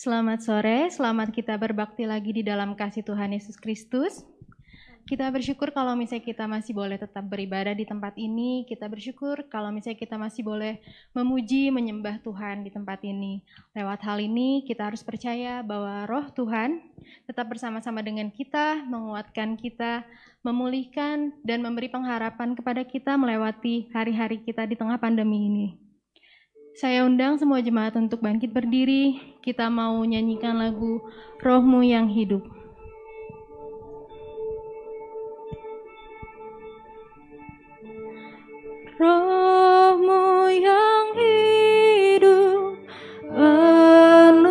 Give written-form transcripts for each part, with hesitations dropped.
Selamat sore, selamat kita berbakti lagi di dalam kasih Tuhan Yesus Kristus. Kita bersyukur kalau misalnya kita masih boleh tetap beribadah di tempat ini. Kita bersyukur kalau misalnya kita masih boleh memuji, menyembah Tuhan di tempat ini. Lewat hal ini kita harus percaya bahwa roh Tuhan tetap bersama-sama dengan kita, menguatkan kita, memulihkan, dan memberi pengharapan kepada kita melewati hari-hari kita di tengah pandemi ini. Saya undang semua jemaat untuk bangkit berdiri. Kita mau nyanyikan lagu Rohmu yang Hidup. Rohmu yang hidup penuhiku.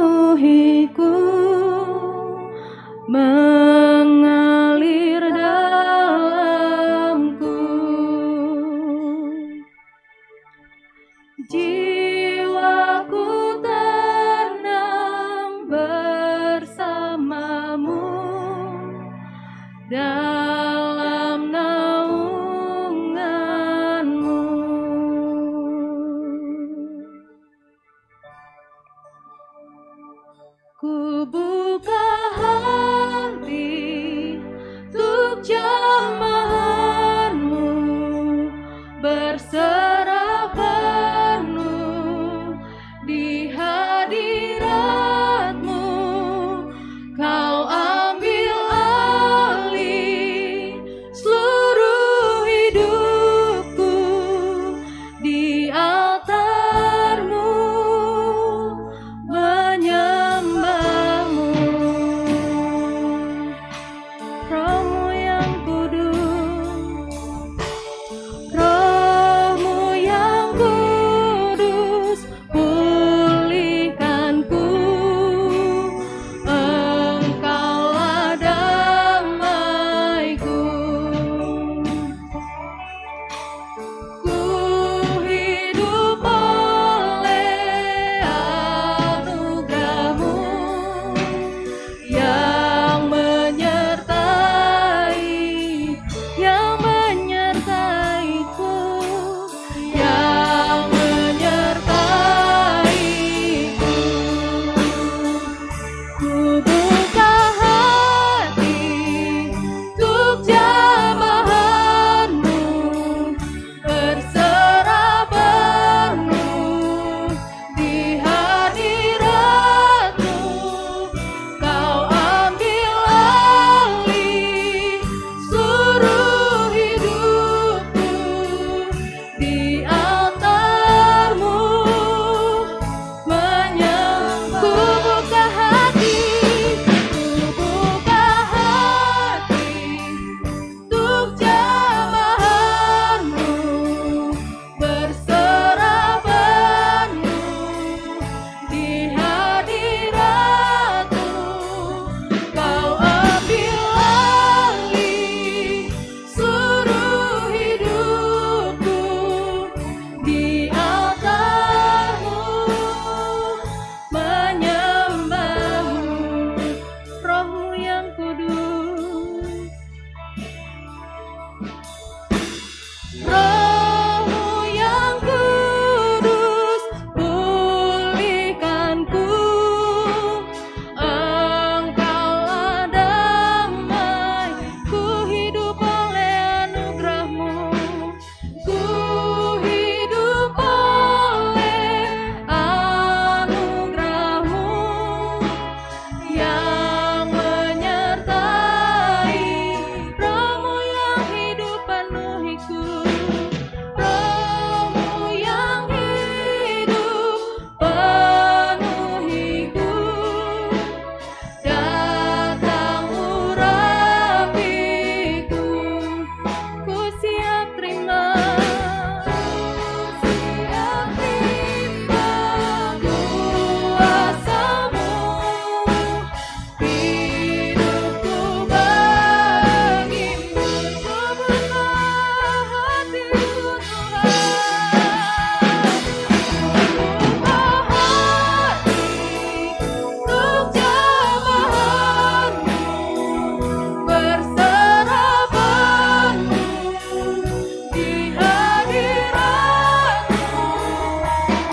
Ku buka hati untuk jamahanmu, berserah penuh di hadiratmu. Kau ambil alih seluruh hidupku di altarmu, menyembahmu. Rohmu yang kudus, Rohmu yang kudus, pulihkanku. Engkaulah damaiku. Ku hidup oleh anugerah-Mu yang menyertaiku, yang menyertaiku. Ku buka hati untuk jamahanmu, berserah penuh di hadiratmu. Kau ambil alih seluruh hidupku di altarmu, menyembah. Ku buka hati untuk jamahanmu, berserah penuh di hadiratmu. Kau ambil alih seluruh hidupku di altarmu, menyembahmu. Rohmu yang kudus, Rohmu yang kudus, pulihkanku. Engkaulah damai. Ku hidup oleh anugerah-Mu. Ku hidup oleh anugerah-Mu yang menyertai. Rohmu yang hidup penuhiku, Rohmu yang hidup penuhiku. Datang urapiku, ku siap terima, kuasa-Mu. Hidupku bagimu. Ku buka hatiku untuk jamahanmu, berserah penuh di hadiratmu.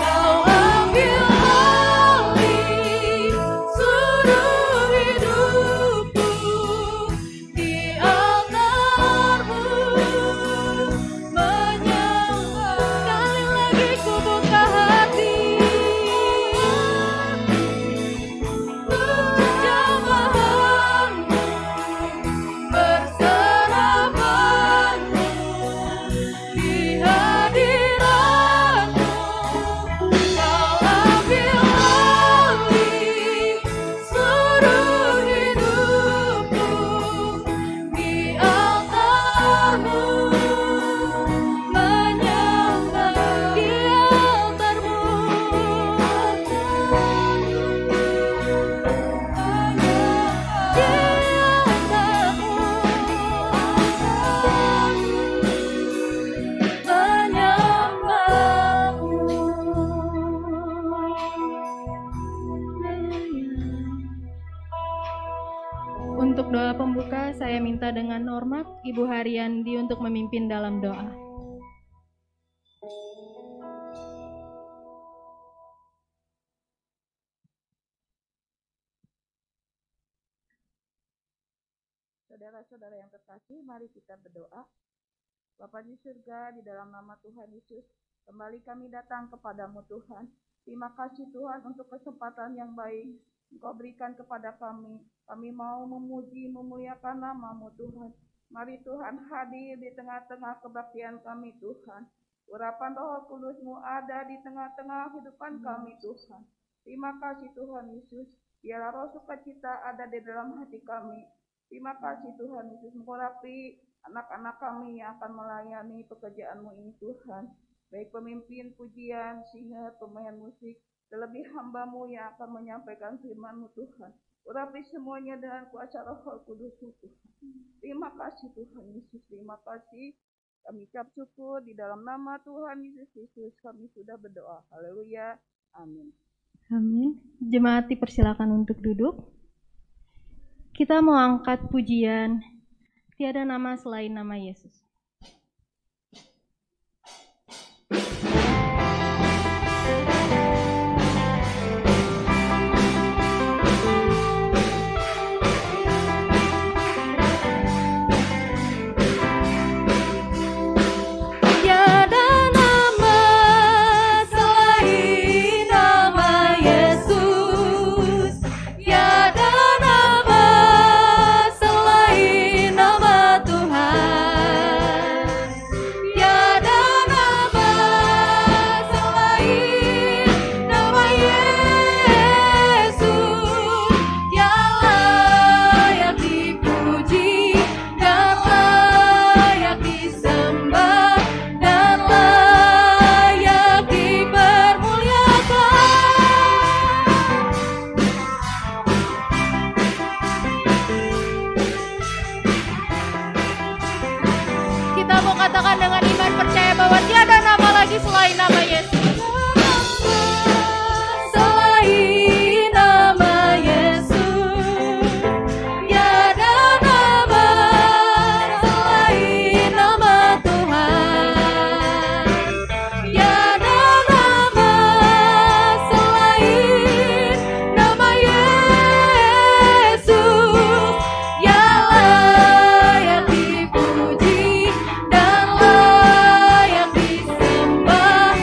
Kau ambil alih seluruh hidupku di altarmu, menyembah. Sekali lagi ku buka hati untuk jamahanmu, berserah penuh di hadiratmu. Kau ambil alih seluruh hidupku di altarmu, menyembah di altarmu, Untuk doa pembuka, saya minta dengan hormat Ibu Haryandi untuk memimpin dalam doa. Saudara-saudara yang terkasih, mari kita berdoa. Bapa di surga, di dalam nama Tuhan Yesus, kembali kami datang kepadamu Tuhan. Terima kasih Tuhan untuk kesempatan yang baik Engkau berikan kepada kami. Kami mau memuji, memuliakan nama-Mu Tuhan. Mari Tuhan hadir di tengah-tengah kebaktian kami Tuhan. Urapan Roh Kudus-Mu ada di tengah-tengah kehidupan kami Tuhan. Terima kasih Tuhan Yesus. Biarlah roh sukacita ada di dalam hati kami. Terima kasih Tuhan Yesus, mengurapi anak-anak kami yang akan melayani pekerjaan-Mu ini Tuhan. Baik pemimpin pujian, singer, pemain musik, terlebih hamba-Mu yang akan menyampaikan firman-Mu Tuhan. Urapi semuanya dengan kuasa Roh Kudus-Mu Tuhan. Terima kasih Tuhan Yesus, terima kasih. Kami ucap syukur di dalam nama Tuhan Yesus Kristus kami sudah berdoa. Haleluya. Amin. Amin. Jemaat dipersilakan untuk duduk. Kita mau angkat pujian Tiada Nama Selain Nama Yesus. Selain nama Yesus. Selain nama Yesus, tiada nama selain nama Tuhan. Tiada nama selain nama Yesus, yang layak dipuji dan layak disembah.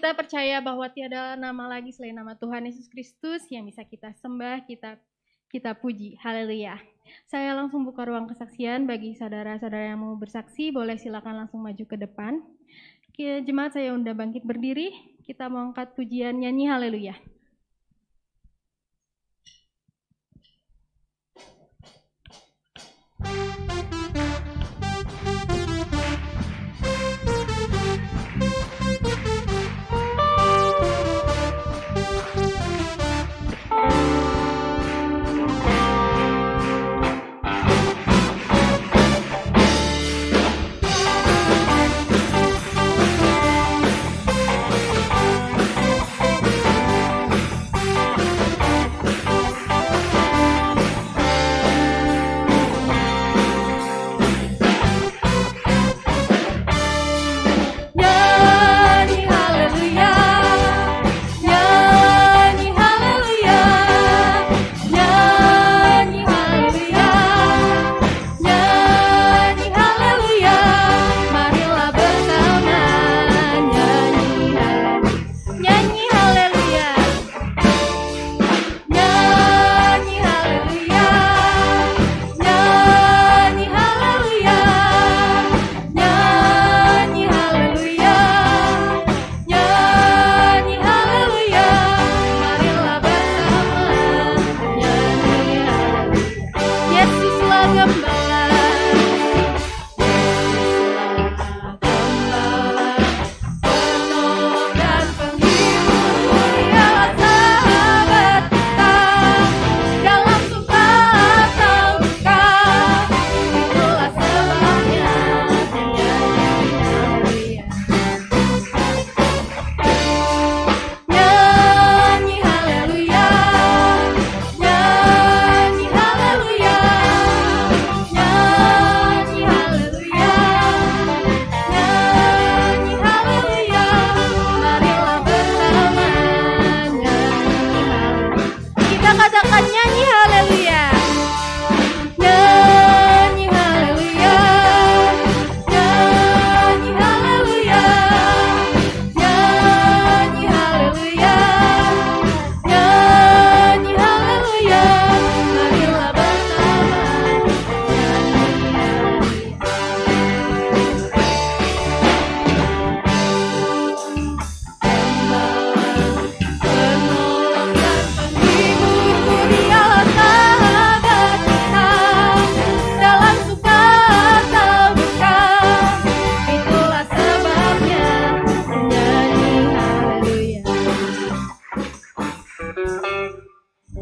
Kita percaya bahwa tiada nama lagi selain nama Tuhan Yesus Kristus yang bisa kita sembah, kita puji. Haleluya. Saya langsung buka ruang kesaksian bagi saudara-saudara yang mau bersaksi, boleh silakan langsung maju ke depan. Jemaat saya undang bangkit berdiri, kita mau angkat pujian nyanyi haleluya.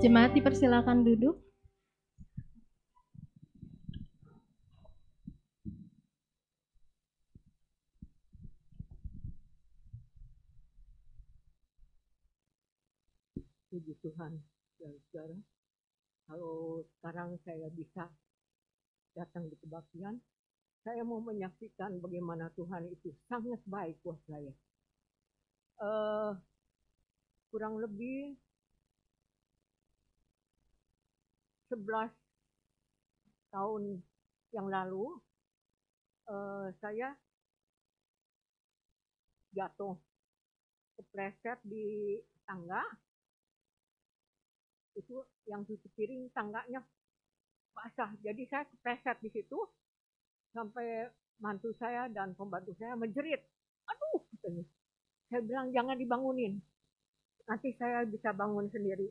Jemaat dipersilakan duduk. Puji Tuhan, saudara. Kalau sekarang saya bisa datang di kebaktian, saya mau menyaksikan bagaimana Tuhan itu sangat baik buat saya. Kurang lebih 11 tahun yang lalu, saya jatuh kepleset di tangga. Itu yang cuci piring tangganya basah, jadi saya kepleset di situ sampai mantu saya dan pembantu saya menjerit, aduh, katanya. Saya bilang jangan dibangunin, nanti saya bisa bangun sendiri.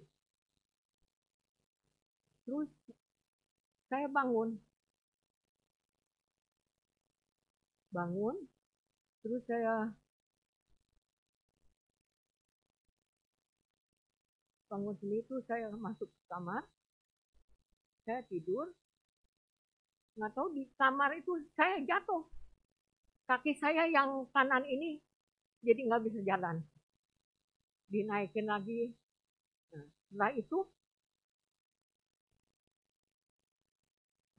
Terus saya bangun, terus saya bangun sendiri, itu saya masuk ke kamar, saya tidur, nggak tahu di kamar itu saya jatuh, kaki saya yang kanan ini jadi nggak bisa jalan, dinaikin lagi. Nah, setelah itu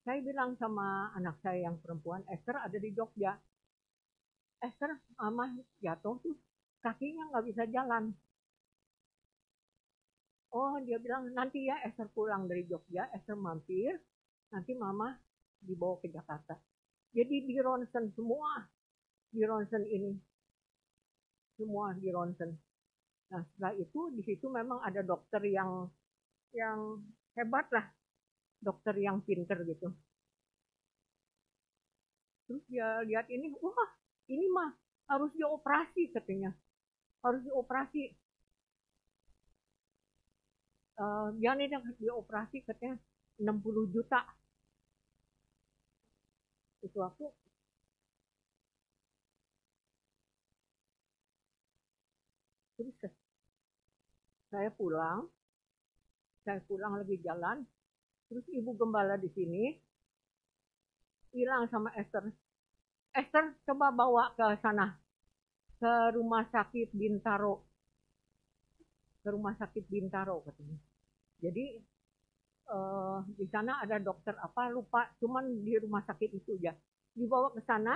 saya bilang sama anak saya yang perempuan, Esther ada di Jogja, Esther, mama jatuh tuh kakinya nggak bisa jalan. Oh, dia bilang nanti ya Esther pulang dari Jogja, Esther mampir, nanti mama dibawa ke Jakarta. Jadi di ronsen semua, di ronsen ini. semua di ronsen. Nah setelah itu di situ memang ada dokter yang hebat lah, dokter yang pinter gitu. Terus dia lihat ini, wah ini mah harus dioperasi katanya, harus dioperasi. Dia nih dioperasi katanya 60 juta. Itu aku terus saya pulang lagi jalan, terus ibu gembala di sini hilang sama Esther. Esther coba bawa ke sana, ke rumah sakit Bintaro, katanya. Jadi di sana ada dokter apa lupa, cuman di rumah sakit itu ya. Dibawa ke sana,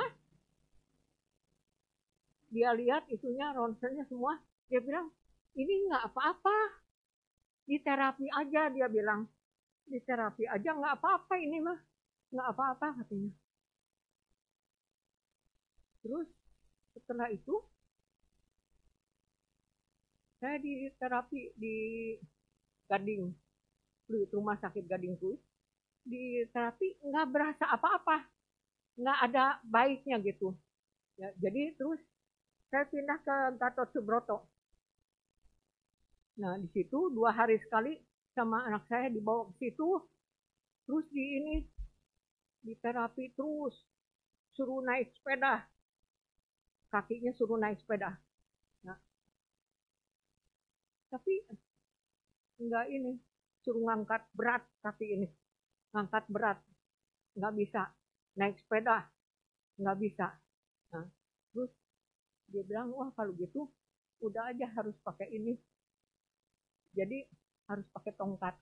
dia lihat itunya ronsennya semua, dia bilang ini nggak apa-apa, di terapi aja, dia bilang di terapi aja nggak apa-apa, ini mah nggak apa-apa katanya. Terus setelah itu saya di terapi di Gading, rumah sakit Gading Kuis, di terapi nggak berasa apa-apa, nggak ada baiknya gitu ya. Jadi terus saya pindah ke Gatot Subroto. Nah di situ 2 hari sekali sama anak saya dibawa ke situ, terus di terapi terus, suruh naik sepeda, kakinya suruh naik sepeda. Nah, tapi enggak ini, suruh ngangkat berat kaki ini, ngangkat berat, nggak bisa, naik sepeda, nggak bisa. Nah, terus dia bilang, wah kalau gitu udah aja harus pakai ini. Jadi harus pakai tongkat.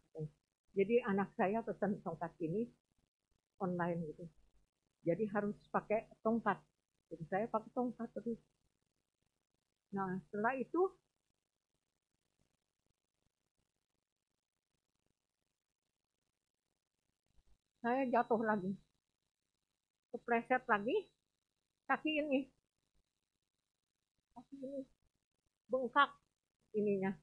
Jadi anak saya pesan tongkat ini online gitu. Jadi harus pakai tongkat. Jadi saya pakai tongkat terus. Nah setelah itu saya jatuh lagi, kepleset lagi, kaki ini bengkak ininya.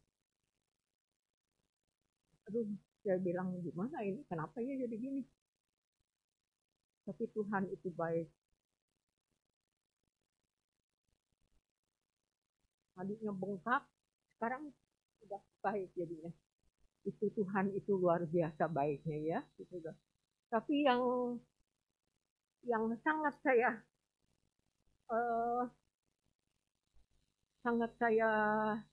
Aduh, saya bilang gimana ini, kenapa ya jadi gini? Tapi Tuhan itu baik. Tadinya bengkak, sekarang sudah baik jadinya. Itu Tuhan itu luar biasa baiknya ya. Gitu. Tapi yang sangat saya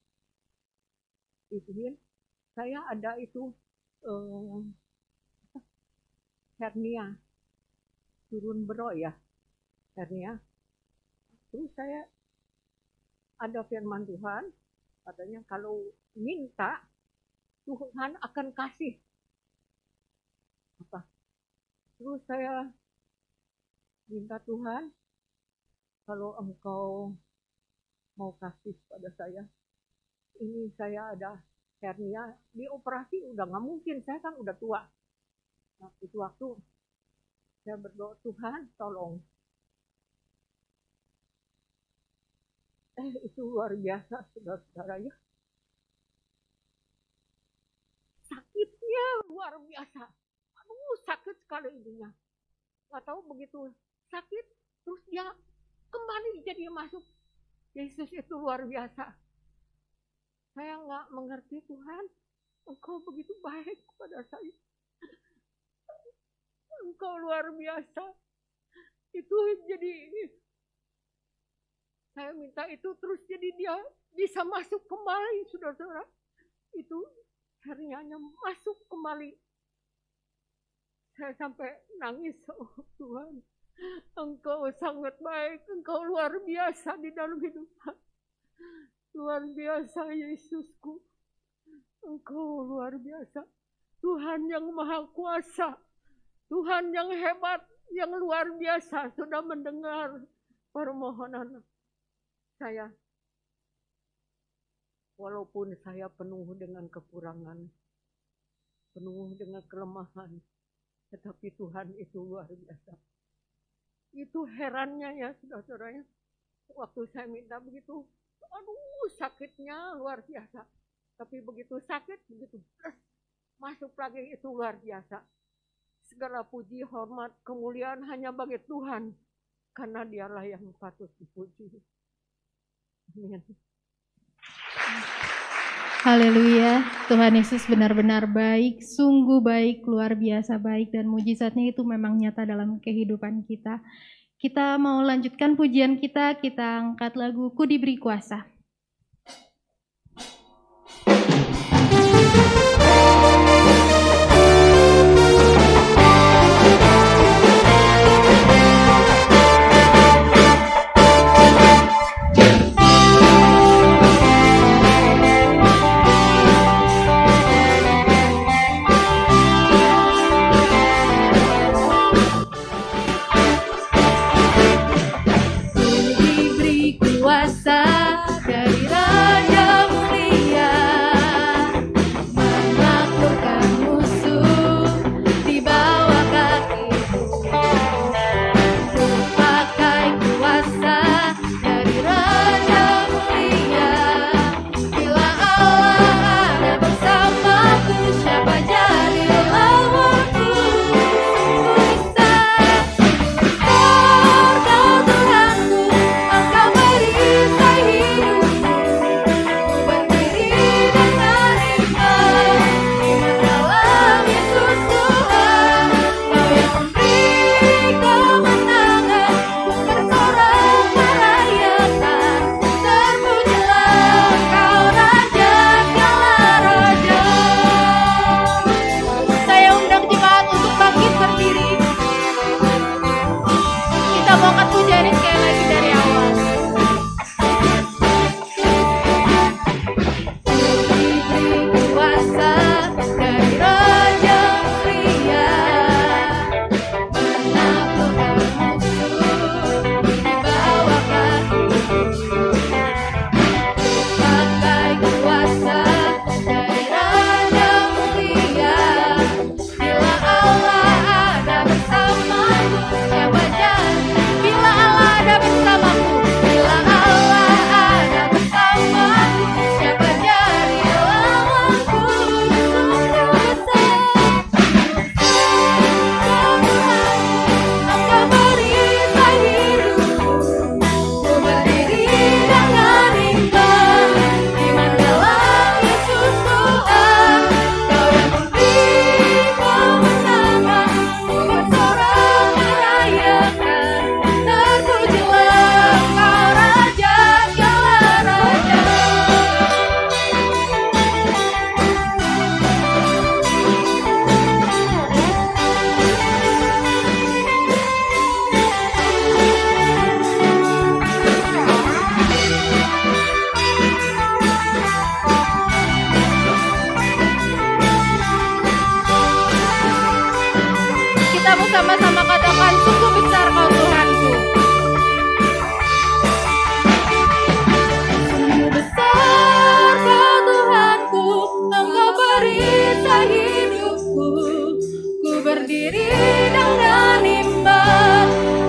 ituin, saya ada itu hernia, turun bero ya, hernia. Terus saya ada firman Tuhan, katanya kalau minta Tuhan akan kasih. Apa? Terus saya minta Tuhan, kalau engkau mau kasih pada saya, ini saya ada hernia, dioperasi udah nggak mungkin, saya kan udah tua. Nah itu waktu saya berdoa, Tuhan tolong. Itu luar biasa saudara-saudara ya. Sakitnya luar biasa. Aduh sakit sekali ininya. Nggak tahu begitu sakit, terus dia kembali jadi masuk. Yesus itu luar biasa. Saya nggak mengerti, Tuhan, Engkau begitu baik kepada saya. Engkau luar biasa. Itu jadi saya minta itu terus jadi dia bisa masuk kembali, saudara-saudara. Itu hernianya masuk kembali. Saya sampai nangis, oh Tuhan, Engkau sangat baik, Engkau luar biasa di dalam hidup. Luar biasa Yesusku. Engkau luar biasa. Tuhan yang maha kuasa. Tuhan yang hebat, yang luar biasa sudah mendengar permohonan saya. Walaupun saya penuh dengan kekurangan, penuh dengan kelemahan, tetapi Tuhan itu luar biasa. Itu herannya ya saudara-saudara. Waktu saya minta begitu, aduh sakitnya luar biasa. Tapi begitu sakit, begitu masuk lagi itu luar biasa. Segala puji, hormat, kemuliaan hanya bagi Tuhan. Karena dialah yang patut dipuji. Amin. Haleluya, Tuhan Yesus benar-benar baik, sungguh baik, luar biasa baik, dan mujizatnya itu memang nyata dalam kehidupan kita. Kita mau lanjutkan pujian kita angkat lagu Ku Diberi Kuasa. Sama-sama katakan, sungguh besar Kau Tuhanku. Sungguh besar Kau Tuhanku, Engkau perisai hidupku. Ku berdiri dengan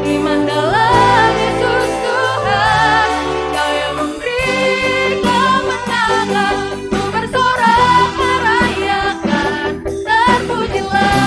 iman dalam Yesus Tuhan. Kau yang memberi kemenangan, ku bersorak merayakan. Terpujilah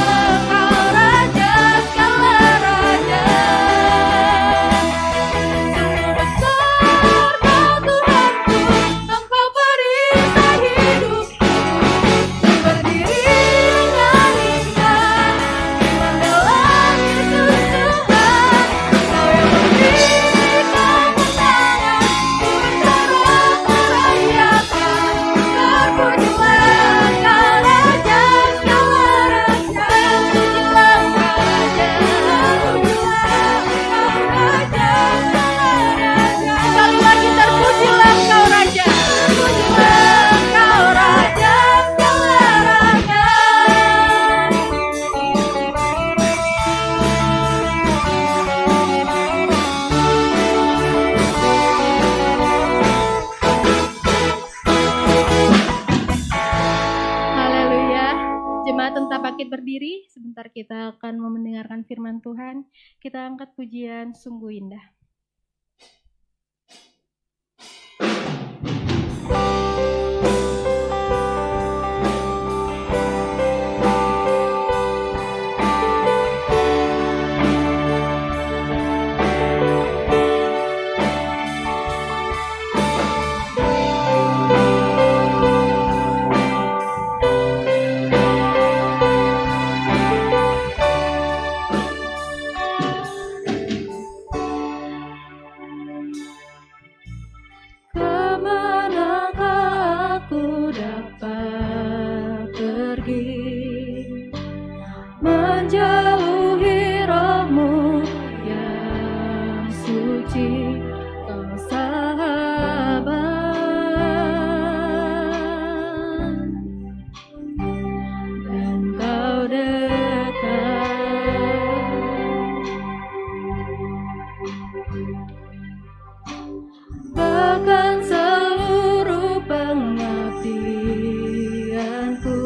berdiri, sebentar kita akan mendengarkan firman Tuhan. Kita angkat pujian Sungguh Indah. pergi, menjauhi rohmu yang suci, kau sahabat, dan kau dekat. Bahkan seluruh pengabdianku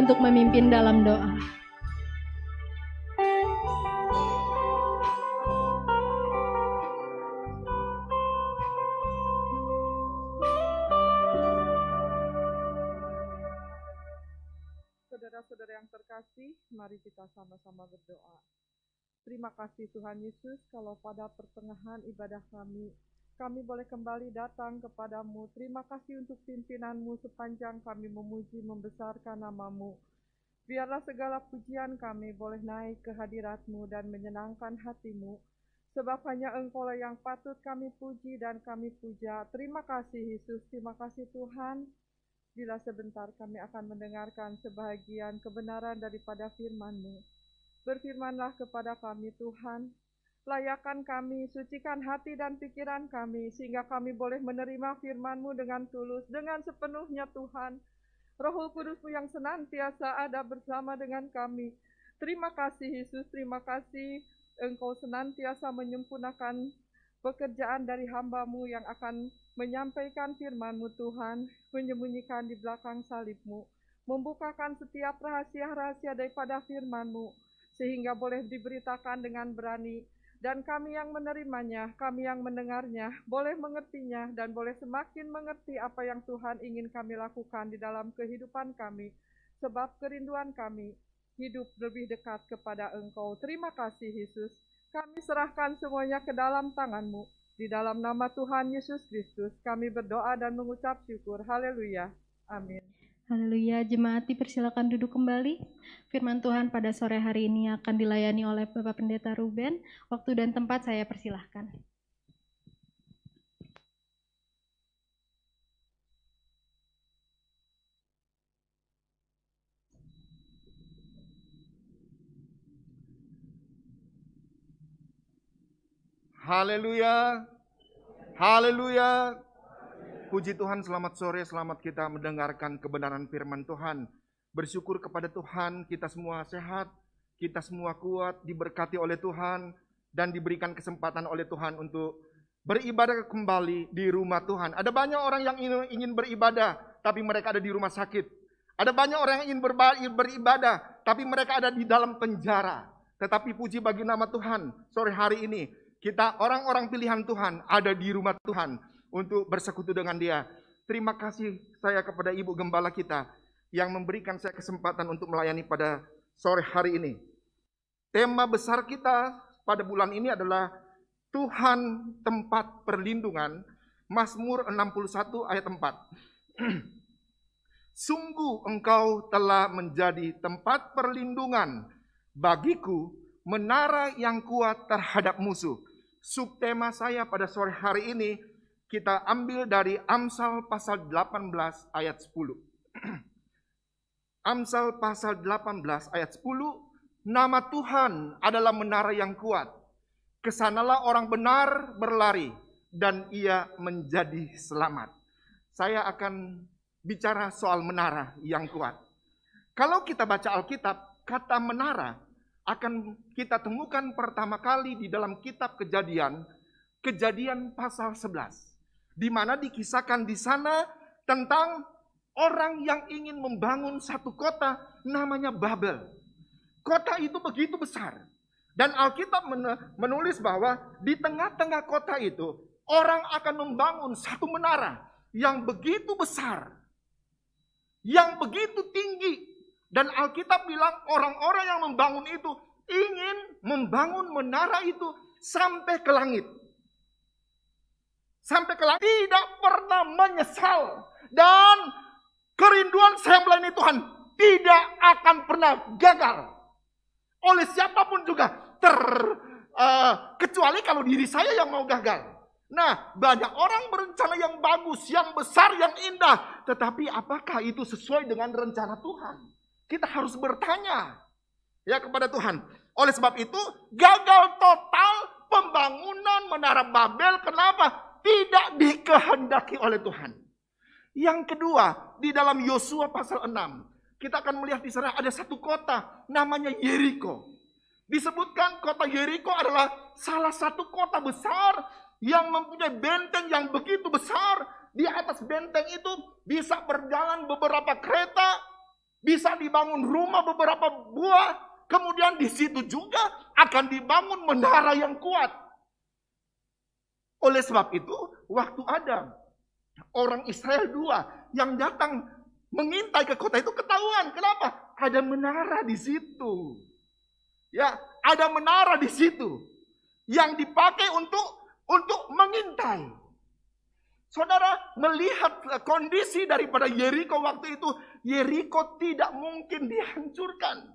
untuk memimpin dalam doa. Saudara-saudara yang terkasih, mari kita sama-sama berdoa. Terima kasih Tuhan Yesus, kalau pada pertengahan ibadah kami boleh kembali datang kepadamu. Terima kasih untuk pimpinanmu sepanjang kami memuji membesarkan namamu. Biarlah segala pujian kami boleh naik ke hadiratmu dan menyenangkan hatimu. Sebab hanya Engkau yang patut kami puji dan kami puja. Terima kasih Yesus, terima kasih Tuhan. Bila sebentar kami akan mendengarkan sebahagian kebenaran daripada firman-Mu. Berfirmanlah kepada kami Tuhan, layakkan kami, sucikan hati dan pikiran kami, sehingga kami boleh menerima firman-Mu dengan tulus, dengan sepenuhnya Tuhan. Roh Kudus-Mu yang senantiasa ada bersama dengan kami. Terima kasih Yesus, terima kasih Engkau senantiasa menyempurnakan pekerjaan dari hamba-Mu yang akan menyampaikan firman-Mu Tuhan, menyembunyikan di belakang salib-Mu, membukakan setiap rahasia-rahasia daripada firman-Mu, sehingga boleh diberitakan dengan berani, dan kami yang menerimanya, kami yang mendengarnya, boleh mengertinya, dan boleh semakin mengerti apa yang Tuhan ingin kami lakukan di dalam kehidupan kami, sebab kerinduan kami hidup lebih dekat kepada Engkau. Terima kasih Yesus, kami serahkan semuanya ke dalam tangan-Mu. Di dalam nama Tuhan Yesus Kristus, kami berdoa dan mengucap syukur. Haleluya. Amin. Haleluya. Jemaat dipersilakan duduk kembali. Firman Tuhan pada sore hari ini akan dilayani oleh Bapak Pendeta Ruben. Waktu dan tempat saya persilahkan. Haleluya, haleluya. Puji Tuhan, selamat sore, selamat kita mendengarkan kebenaran firman Tuhan. Bersyukur kepada Tuhan, kita semua sehat, kita semua kuat, diberkati oleh Tuhan, dan diberikan kesempatan oleh Tuhan untuk beribadah kembali di rumah Tuhan. Ada banyak orang yang ingin beribadah, tapi mereka ada di rumah sakit. Ada banyak orang yang ingin beribadah, tapi mereka ada di dalam penjara. Tetapi puji bagi nama Tuhan, sore hari ini, kita orang-orang pilihan Tuhan ada di rumah Tuhan untuk bersekutu dengan Dia. Terima kasih saya kepada Ibu Gembala kita yang memberikan saya kesempatan untuk melayani pada sore hari ini. Tema besar kita pada bulan ini adalah Tuhan tempat perlindungan, Mazmur 61 ayat 4. Sungguh Engkau telah menjadi tempat perlindungan bagiku, menara yang kuat terhadap musuh. Subtema saya pada sore hari ini kita ambil dari Amsal pasal 18 ayat 10. Amsal pasal 18 ayat 10, nama Tuhan adalah menara yang kuat. Kesanalah orang benar berlari dan ia menjadi selamat. Saya akan bicara soal menara yang kuat. Kalau kita baca Alkitab, kata menara akan kita temukan pertama kali di dalam kitab Kejadian pasal 11. Di mana dikisahkan di sana tentang orang yang ingin membangun satu kota namanya Babel. Kota itu begitu besar. Dan Alkitab menulis bahwa di tengah-tengah kota itu orang akan membangun satu menara yang begitu besar, yang begitu tinggi. Dan Alkitab bilang orang-orang yang membangun itu ingin membangun menara itu sampai ke langit. Sampai ke langit, tidak pernah menyesal. Dan kerinduan saya melayani Tuhan tidak akan pernah gagal. Oleh siapapun juga, kecuali kalau diri saya yang mau gagal. Nah, banyak orang berencana yang bagus, yang besar, yang indah. Tetapi apakah itu sesuai dengan rencana Tuhan? Kita harus bertanya ya kepada Tuhan. Oleh sebab itu, gagal total pembangunan Menara Babel. Kenapa? Tidak dikehendaki oleh Tuhan. Yang kedua, di dalam Yosua pasal 6, kita akan melihat di sana ada satu kota namanya Yeriko. Disebutkan kota Yeriko adalah salah satu kota besar yang mempunyai benteng yang begitu besar. Di atas benteng itu bisa berjalan beberapa kereta. Bisa dibangun rumah beberapa buah, kemudian di situ juga akan dibangun menara yang kuat. Oleh sebab itu, waktu ada orang Israel 2 yang datang mengintai ke kota itu, ketahuan. Kenapa? Ada menara di situ. Ya, ada menara di situ yang dipakai untuk mengintai. Saudara melihat kondisi daripada Yeriko waktu itu, Yeriko tidak mungkin dihancurkan.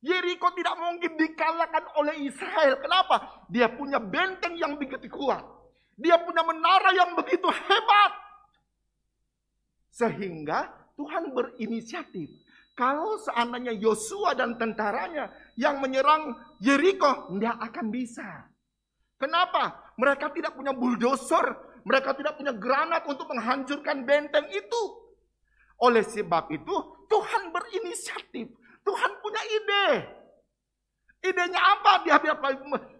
Yeriko tidak mungkin dikalahkan oleh Israel. Kenapa? Dia punya benteng yang begitu kuat. Dia punya menara yang begitu hebat. Sehingga Tuhan berinisiatif. Kalau seandainya Yosua dan tentaranya yang menyerang Yeriko, tidak akan bisa. Kenapa? Mereka tidak punya bulldozer, mereka tidak punya granat untuk menghancurkan benteng itu. Oleh sebab itu, Tuhan berinisiatif. Tuhan punya ide. Idenya apa? Dia bilang,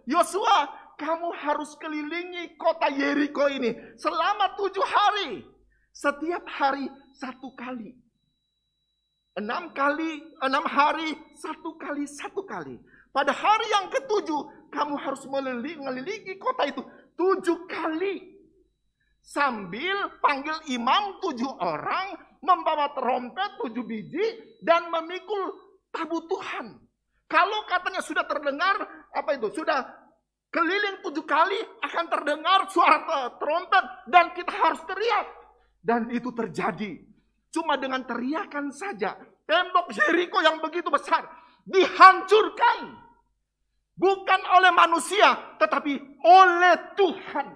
Yosua, kamu harus kelilingi kota Yeriko ini selama 7 hari. Setiap hari 1 kali. 6 hari 1 kali. Pada hari yang ke-7, kamu harus mengelilingi kota itu 7 kali. Sambil panggil imam 7 orang, membawa trompet 7 biji, dan memikul tabut Tuhan. Kalau katanya sudah terdengar, sudah keliling 7 kali, akan terdengar suara trompet, dan kita harus teriak. Dan itu terjadi. Cuma dengan teriakan saja, tembok Yeriko yang begitu besar dihancurkan. Bukan oleh manusia, tetapi oleh Tuhan.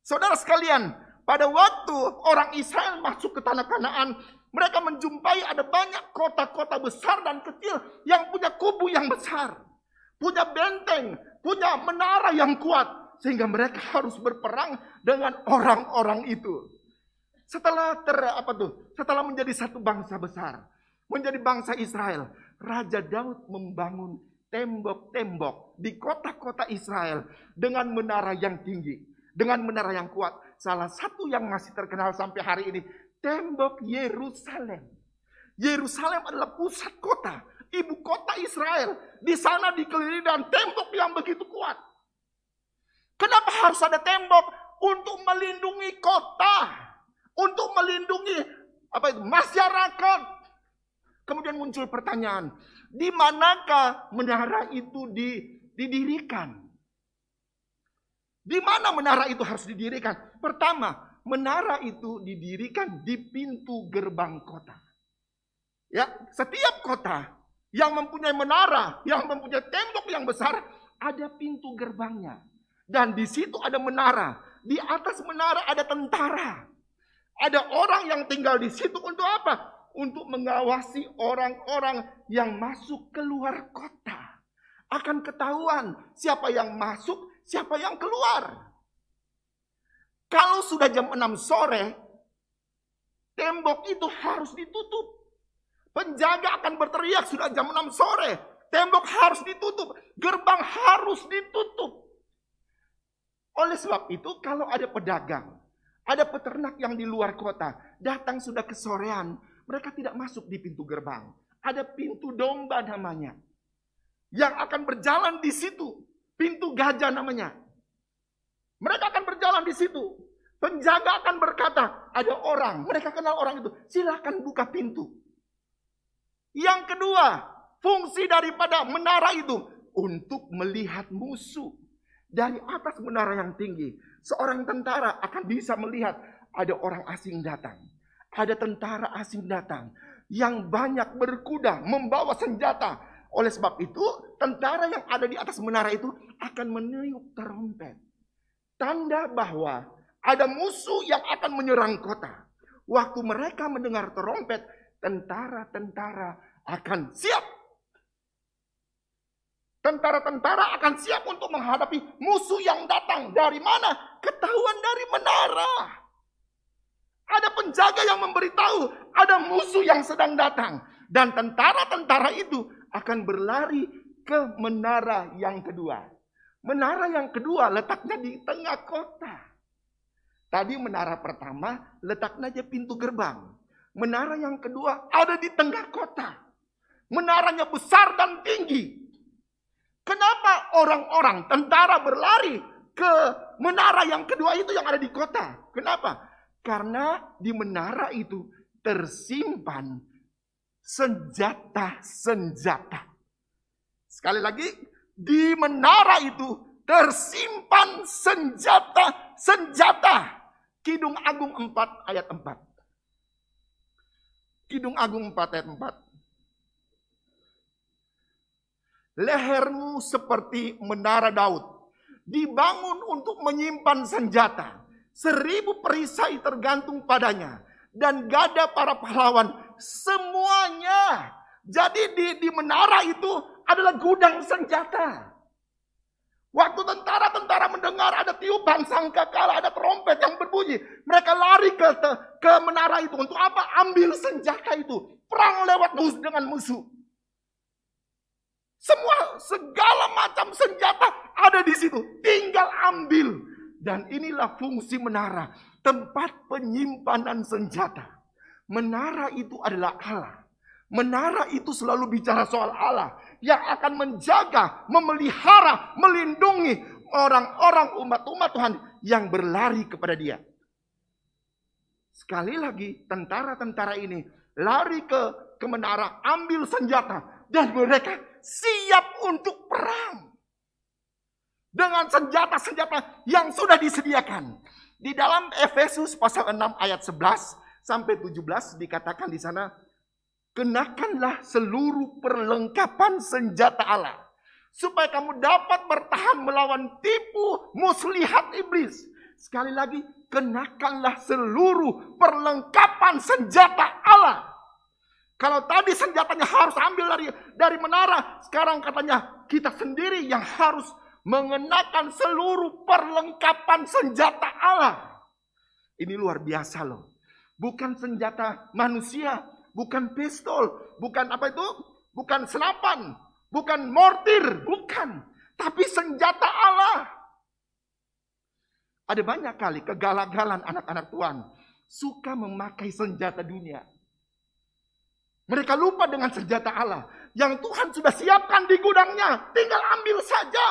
Saudara sekalian, pada waktu orang Israel masuk ke tanah Kanaan, mereka menjumpai ada banyak kota-kota besar dan kecil yang punya kubu yang besar, punya benteng, punya menara yang kuat, sehingga mereka harus berperang dengan orang-orang itu. Setelah setelah menjadi satu bangsa besar, menjadi bangsa Israel, Raja Daud membangun tembok-tembok di kota-kota Israel dengan menara yang tinggi, dengan menara yang kuat. Salah satu yang masih terkenal sampai hari ini, tembok Yerusalem. Yerusalem adalah pusat kota, ibu kota Israel. Di sana dikelilingi dengan tembok yang begitu kuat. Kenapa harus ada tembok? Untuk melindungi kota, untuk melindungi masyarakat. Kemudian muncul pertanyaan, di manakah menara itu didirikan? Di mana menara itu harus didirikan? Pertama, menara itu didirikan di pintu gerbang kota. Ya, setiap kota yang mempunyai menara, yang mempunyai tembok yang besar, ada pintu gerbangnya. Dan di situ ada menara. Di atas menara ada tentara. Ada orang yang tinggal di situ untuk apa? Untuk mengawasi orang-orang yang masuk keluar kota. Akan ketahuan siapa yang masuk, siapa yang keluar. Kalau sudah jam 6 sore, tembok itu harus ditutup. Penjaga akan berteriak sudah jam 6 sore. Tembok harus ditutup. Gerbang harus ditutup. Oleh sebab itu, kalau ada pedagang, ada peternak yang di luar kota, datang sudah kesorean, mereka tidak masuk di pintu gerbang. Ada pintu domba namanya. Yang akan berjalan di situ. Pintu gajah namanya. Mereka akan berjalan di situ. Penjaga akan berkata, ada orang, mereka kenal orang itu, silakan buka pintu. Yang kedua, fungsi daripada menara itu untuk melihat musuh. Dari atas menara yang tinggi, seorang tentara akan bisa melihat ada orang asing datang. Ada tentara asing datang yang banyak berkuda, membawa senjata. Oleh sebab itu, tentara yang ada di atas menara itu akan meniup trompet. Tanda bahwa ada musuh yang akan menyerang kota. Waktu mereka mendengar trompet, tentara-tentara akan siap. Tentara-tentara akan siap untuk menghadapi musuh yang datang. Dari mana? Ketahuan dari menara. Ada penjaga yang memberitahu ada musuh yang sedang datang. Dan tentara-tentara itu akan berlari ke menara yang kedua. Menara yang kedua letaknya di tengah kota. Tadi menara pertama letaknya aja pintu gerbang. Menara yang kedua ada di tengah kota. Menaranya besar dan tinggi. Kenapa orang-orang tentara berlari ke menara yang kedua itu yang ada di kota? Kenapa? Karena di menara itu tersimpan senjata-senjata. Sekali lagi, di menara itu tersimpan senjata-senjata. Kidung Agung 4 ayat 4. Kidung Agung 4 ayat 4. Lehermu seperti menara Daud, dibangun untuk menyimpan senjata. 1000 perisai tergantung padanya, dan gada para pahlawan semuanya. Jadi di menara itu adalah gudang senjata. Waktu tentara-tentara mendengar ada tiupan sangkakala, ada trompet yang berbunyi, mereka lari ke menara itu. Untuk apa? Ambil senjata itu. Perang lewat dengan musuh. Segala macam senjata ada di situ. Tinggal ambil. Dan inilah fungsi menara. Tempat penyimpanan senjata. Menara itu adalah Allah. Menara itu selalu bicara soal Allah. Yang akan menjaga, memelihara, melindungi orang-orang umat-umat Tuhan yang berlari kepada Dia. Sekali lagi, tentara-tentara ini lari ke menara, ambil senjata. Dan mereka siap untuk perang. Dengan senjata-senjata yang sudah disediakan. Di dalam Efesus pasal 6 ayat 11 sampai 17 dikatakan di sana, kenakanlah seluruh perlengkapan senjata Allah, supaya kamu dapat bertahan melawan tipu muslihat iblis. Sekali lagi, kenakanlah seluruh perlengkapan senjata Allah. Kalau tadi senjatanya harus ambil dari menara, sekarang katanya kita sendiri yang harus mengenakan seluruh perlengkapan senjata Allah. Ini luar biasa loh. Bukan senjata manusia, bukan pistol, bukan apa itu, bukan senapan, bukan mortir, bukan. Tapi senjata Allah. Ada banyak kali kegalagalan anak-anak Tuhan suka memakai senjata dunia. Mereka lupa dengan senjata Allah yang Tuhan sudah siapkan di gudangnya. Tinggal ambil saja.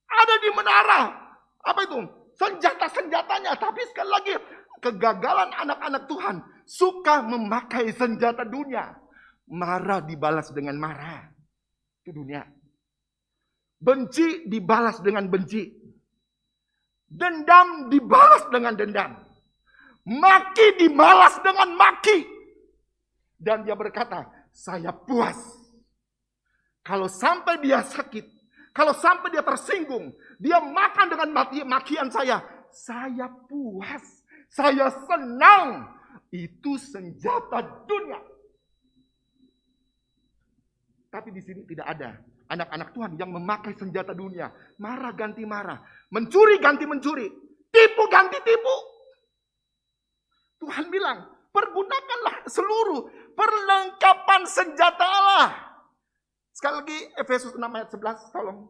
Ada di menara. Apa itu? Senjata-senjatanya. Tapi sekali lagi, kegagalan anak-anak Tuhan suka memakai senjata dunia. Marah dibalas dengan marah. Itu dunia. Benci dibalas dengan benci. Dendam dibalas dengan dendam. Maki dibalas dengan maki. Dan dia berkata, saya puas. Kalau sampai dia sakit, kalau sampai dia tersinggung, dia makan dengan makian saya puas. Saya senang. Itu senjata dunia. Tapi di sini tidak ada anak-anak Tuhan yang memakai senjata dunia. Marah ganti marah. Mencuri ganti mencuri. Tipu ganti tipu. Tuhan bilang, pergunakanlah seluruh perlengkapan senjata Allah. Sekali lagi Efesus 6 ayat 11, tolong.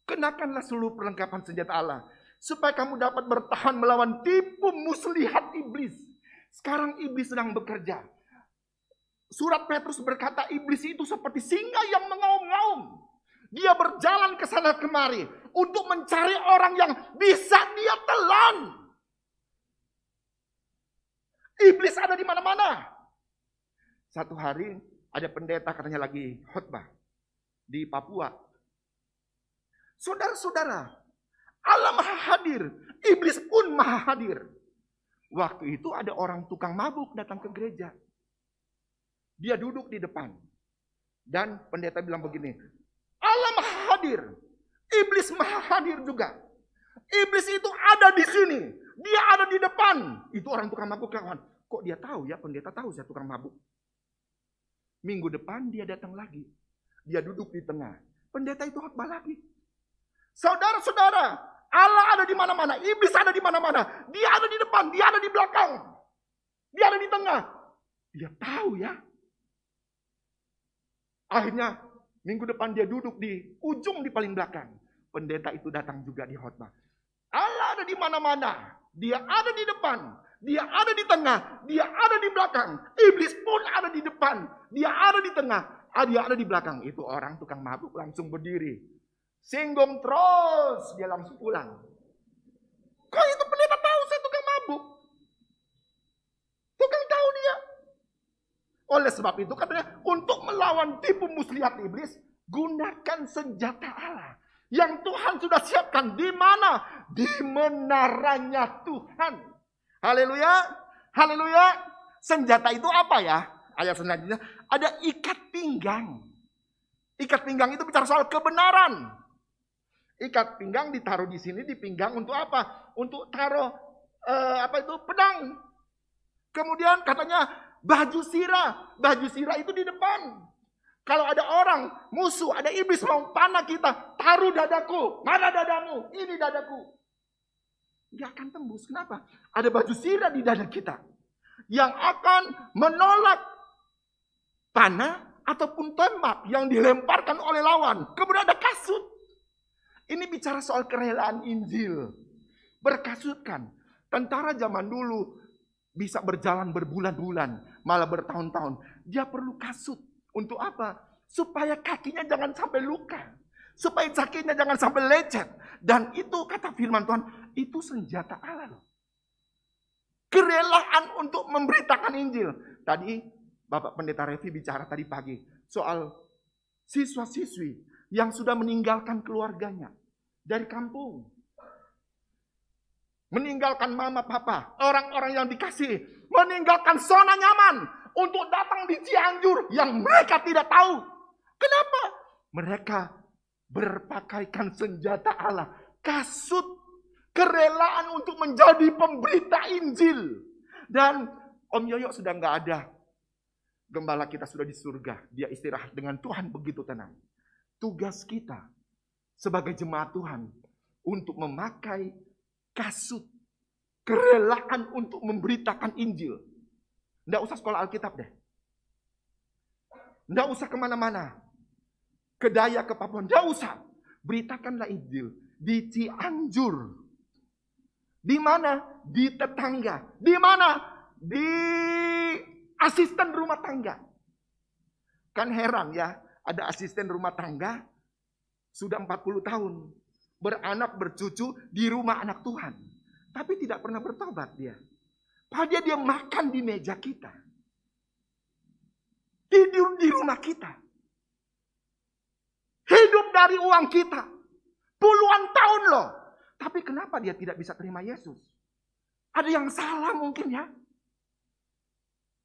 Kenakanlah seluruh perlengkapan senjata Allah, supaya kamu dapat bertahan melawan tipu muslihat iblis. Sekarang iblis sedang bekerja. Surat Petrus berkata, iblis itu seperti singa yang mengaum-ngaum. Dia berjalan ke sana kemari untuk mencari orang yang bisa dia telan. Iblis ada di mana-mana. Satu hari ada pendeta katanya lagi khotbah di Papua. Saudara-saudara, Allah maha hadir, iblis pun maha hadir. Waktu itu ada orang tukang mabuk datang ke gereja. Dia duduk di depan. Dan pendeta bilang begini, Allah maha hadir, iblis maha hadir juga. Iblis itu ada di sini, dia ada di depan. Itu orang tukang mabuk kawan. Kok dia tahu ya, pendeta tahu saya tukang mabuk. Minggu depan dia datang lagi. Dia duduk di tengah. Pendeta itu khotbah lagi. Saudara-saudara, Allah ada di mana-mana, iblis ada di mana-mana. Dia ada di depan, dia ada di belakang. Dia ada di tengah. Dia tahu ya. Akhirnya minggu depan dia duduk di ujung di paling belakang. Pendeta itu datang juga di khotbah. Allah ada di di mana-mana. Dia ada di depan, dia ada di tengah, dia ada di belakang. Iblis pun ada di depan, dia ada di tengah, dia ada di belakang. Itu orang tukang mabuk langsung berdiri. Singgung terus, dia langsung pulang. Kok itu pendeta tahu saya tukang mabuk? Tukang tahu dia. Oleh sebab itu katanya, untuk melawan tipu muslihat iblis, gunakan senjata Allah yang Tuhan sudah siapkan. Di mana? Di menaranya Tuhan. Haleluya. Haleluya. Senjata itu apa ya? Ayat selanjutnya ada ikat pinggang. Ikat pinggang itu bicara soal kebenaran. Ikat pinggang ditaruh di sini, di pinggang untuk apa? Untuk taruh pedang. Kemudian katanya baju sirah. Baju sirah itu di depan. Kalau ada orang, musuh, ada iblis mau panah kita, taruh dadaku. Mana dadamu? Ini dadaku. Gak akan tembus. Kenapa? Ada baju sirah di dada kita. Yang akan menolak panah ataupun tembak yang dilemparkan oleh lawan. Kemudian ada kasut. Ini bicara soal kerelaan Injil. Berkasutkan. Tentara zaman dulu bisa berjalan berbulan-bulan, malah bertahun-tahun. Dia perlu kasut. Untuk apa? Supaya kakinya jangan sampai luka. Supaya kakinya jangan sampai lecet. Dan itu kata firman Tuhan, itu senjata Allah loh. Kerelaan untuk memberitakan Injil. Tadi Bapak Pendeta Revi bicara tadi pagi soal siswa-siswi yang sudah meninggalkan keluarganya dari kampung. Meninggalkan mama papa, orang-orang yang dikasih, meninggalkan zona nyaman untuk datang di Cianjur yang mereka tidak tahu. Kenapa? Mereka berpakaikan senjata Allah, kasut, kerelaan untuk menjadi pemberita Injil. Dan Om Yoyo sudah nggak ada. Gembala kita sudah di surga. Dia istirahat dengan Tuhan begitu tenang. Tugas kita sebagai jemaat Tuhan untuk memakai kasut, kerelaan untuk memberitakan Injil. Nggak usah sekolah Alkitab deh. Nggak usah kemana-mana. Ke Dayak, ke Papua. Nggak usah. Beritakanlah Injil. Di Cianjur. Di mana? Di tetangga. Di mana? Di asisten rumah tangga. Kan heran ya. Ada asisten rumah tangga. Sudah 40 tahun. Beranak, bercucu di rumah anak Tuhan. Tapi tidak pernah bertobat dia. Padahal dia makan di meja kita. Tidur di rumah kita. Hidup dari uang kita. Puluhan tahun loh. Tapi kenapa dia tidak bisa terima Yesus? Ada yang salah mungkin ya.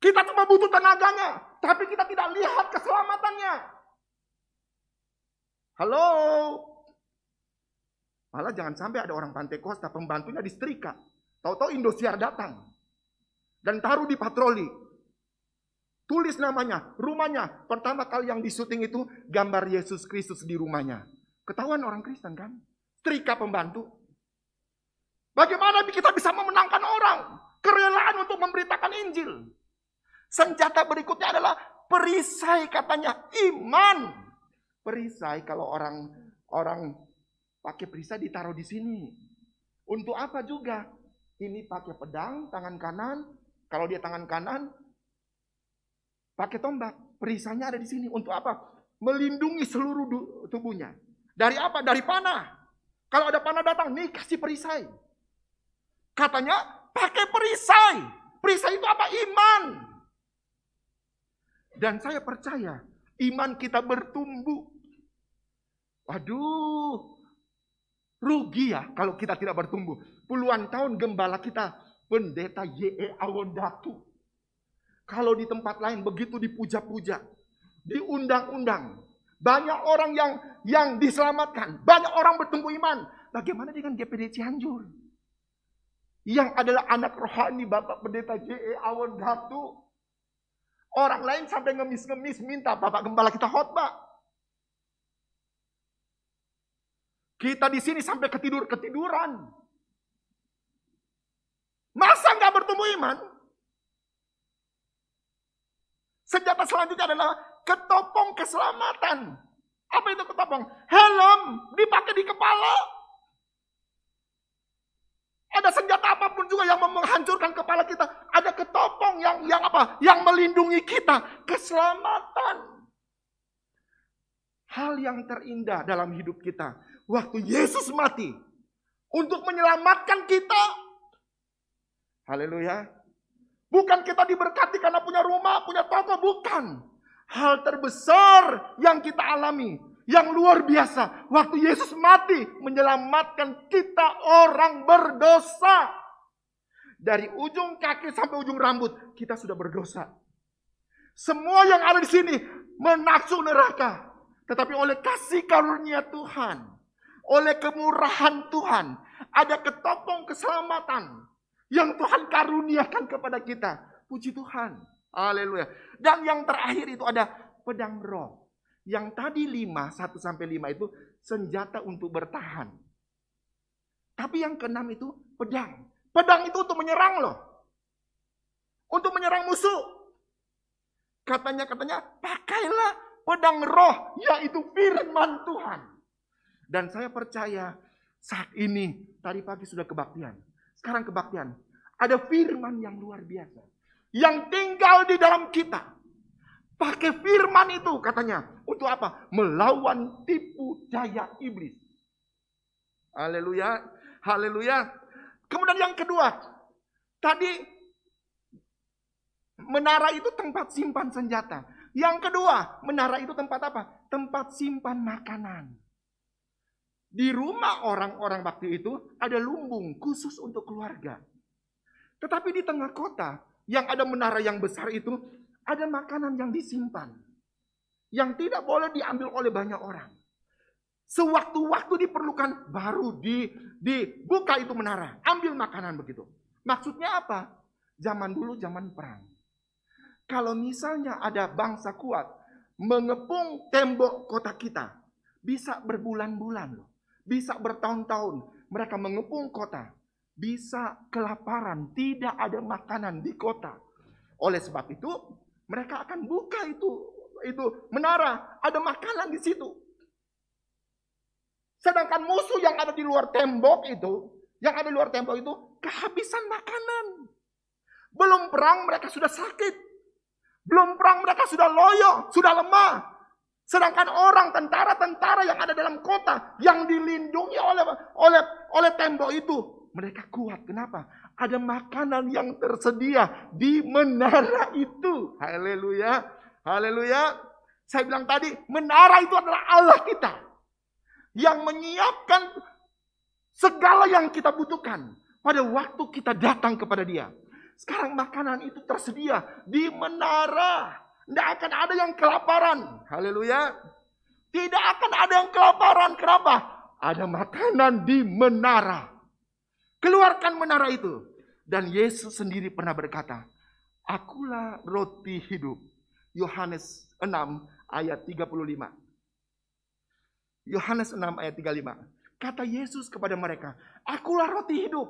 Kita cuma butuh tenaganya. Tapi kita tidak lihat keselamatannya. Halo. Malah jangan sampai ada orang Pantai Kosta, pembantunya disetrika. Tahu-tahu Indosiar datang. Dan taruh di patroli. Tulis namanya, rumahnya. Pertama kali yang disuting itu gambar Yesus Kristus di rumahnya. Ketahuan orang Kristen kan? Setrika pembantu. Bagaimana kita bisa memenangkan orang? Kerelaan untuk memberitakan Injil. Senjata berikutnya adalah perisai katanya. Iman. Perisai kalau orang pakai perisai ditaruh di sini. Untuk apa juga? Ini pakai pedang, tangan kanan. Kalau dia tangan kanan, pakai tombak. Perisainya ada di sini. Untuk apa? Melindungi seluruh tubuhnya. Dari apa? Dari panah. Kalau ada panah datang, nih kasih perisai. Katanya pakai perisai. Perisai itu apa? Iman. Dan saya percaya iman kita bertumbuh. Waduh. Rugi ya kalau kita tidak bertumbuh. Puluhan tahun gembala kita Pendeta Y.E. Awondatu. Kalau di tempat lain begitu dipuja-puja, diundang-undang, banyak orang yang diselamatkan, banyak orang bertumbuh iman. Bagaimana dengan GPD Cianjur? Yang adalah anak rohani Bapak Pendeta Y.E. Awondatu. Orang lain sampai ngemis-ngemis minta Bapak Gembala kita khotbah. Kita di sini sampai ketiduran. Masa nggak bertumbuh iman? Senjata selanjutnya adalah ketopong keselamatan. Apa itu ketopong? Helm dipakai di kepala. Ada senjata apapun juga yang menghancurkan kepala kita. Ada ketopong yang apa? Yang melindungi kita. Keselamatan. Hal yang terindah dalam hidup kita. Waktu Yesus mati. Untuk menyelamatkan kita. Haleluya. Bukan kita diberkati karena punya rumah, punya toko. Bukan. Hal terbesar yang kita alami. Yang luar biasa. Waktu Yesus mati menyelamatkan kita orang berdosa. Dari ujung kaki sampai ujung rambut kita sudah berdosa. Semua yang ada di sini menafsu neraka. Tetapi oleh kasih karunia Tuhan. Oleh kemurahan Tuhan. Ada ketopong keselamatan. Yang Tuhan karuniakan kepada kita. Puji Tuhan. Haleluya. Dan yang terakhir itu ada pedang roh. Yang tadi 1-5 itu senjata untuk bertahan. Tapi yang ke-6 itu pedang. Pedang itu untuk menyerang loh. Untuk menyerang musuh. Katanya pakailah pedang roh, yaitu firman Tuhan. Dan saya percaya saat ini, tadi pagi sudah kebaktian. Sekarang kebaktian. Ada firman yang luar biasa. Yang tinggal di dalam kita. Pakai firman itu katanya. Untuk apa? Melawan tipu daya iblis. Haleluya. Haleluya. Kemudian yang kedua. Tadi menara itu tempat simpan senjata. Yang kedua, menara itu tempat apa? Tempat simpan makanan. Di rumah orang-orang waktu itu ada lumbung khusus untuk keluarga. Tetapi di tengah kota yang ada menara yang besar itu ada makanan yang disimpan. Yang tidak boleh diambil oleh banyak orang. Sewaktu-waktu diperlukan baru dibuka itu menara. Ambil makanan begitu. Maksudnya apa? Zaman dulu zaman perang. Kalau misalnya ada bangsa kuat mengepung tembok kota kita. Bisa berbulan-bulan loh. Bisa bertahun-tahun. Mereka mengepung kota. Bisa kelaparan. Tidak ada makanan di kota. Oleh sebab itu mereka akan buka itu menara, ada makanan di situ. Sedangkan musuh yang ada di luar tembok itu, kehabisan makanan. Belum perang mereka sudah sakit. Belum perang mereka sudah loyo, sudah lemah. Sedangkan orang tentara-tentara yang ada dalam kota yang dilindungi oleh tembok itu, mereka kuat. Kenapa? Ada makanan yang tersedia di menara itu. Haleluya. Haleluya. Saya bilang tadi, menara itu adalah Allah kita. Yang menyiapkan segala yang kita butuhkan pada waktu kita datang kepada Dia. Sekarang makanan itu tersedia di menara. Tidak akan ada yang kelaparan. Haleluya. Tidak akan ada yang kelaparan. Kenapa? Ada makanan di menara. Keluarkan menara itu. Dan Yesus sendiri pernah berkata, Akulah roti hidup. Yohanes 6 ayat 35. Yohanes 6 ayat 35. Kata Yesus kepada mereka, Akulah roti hidup.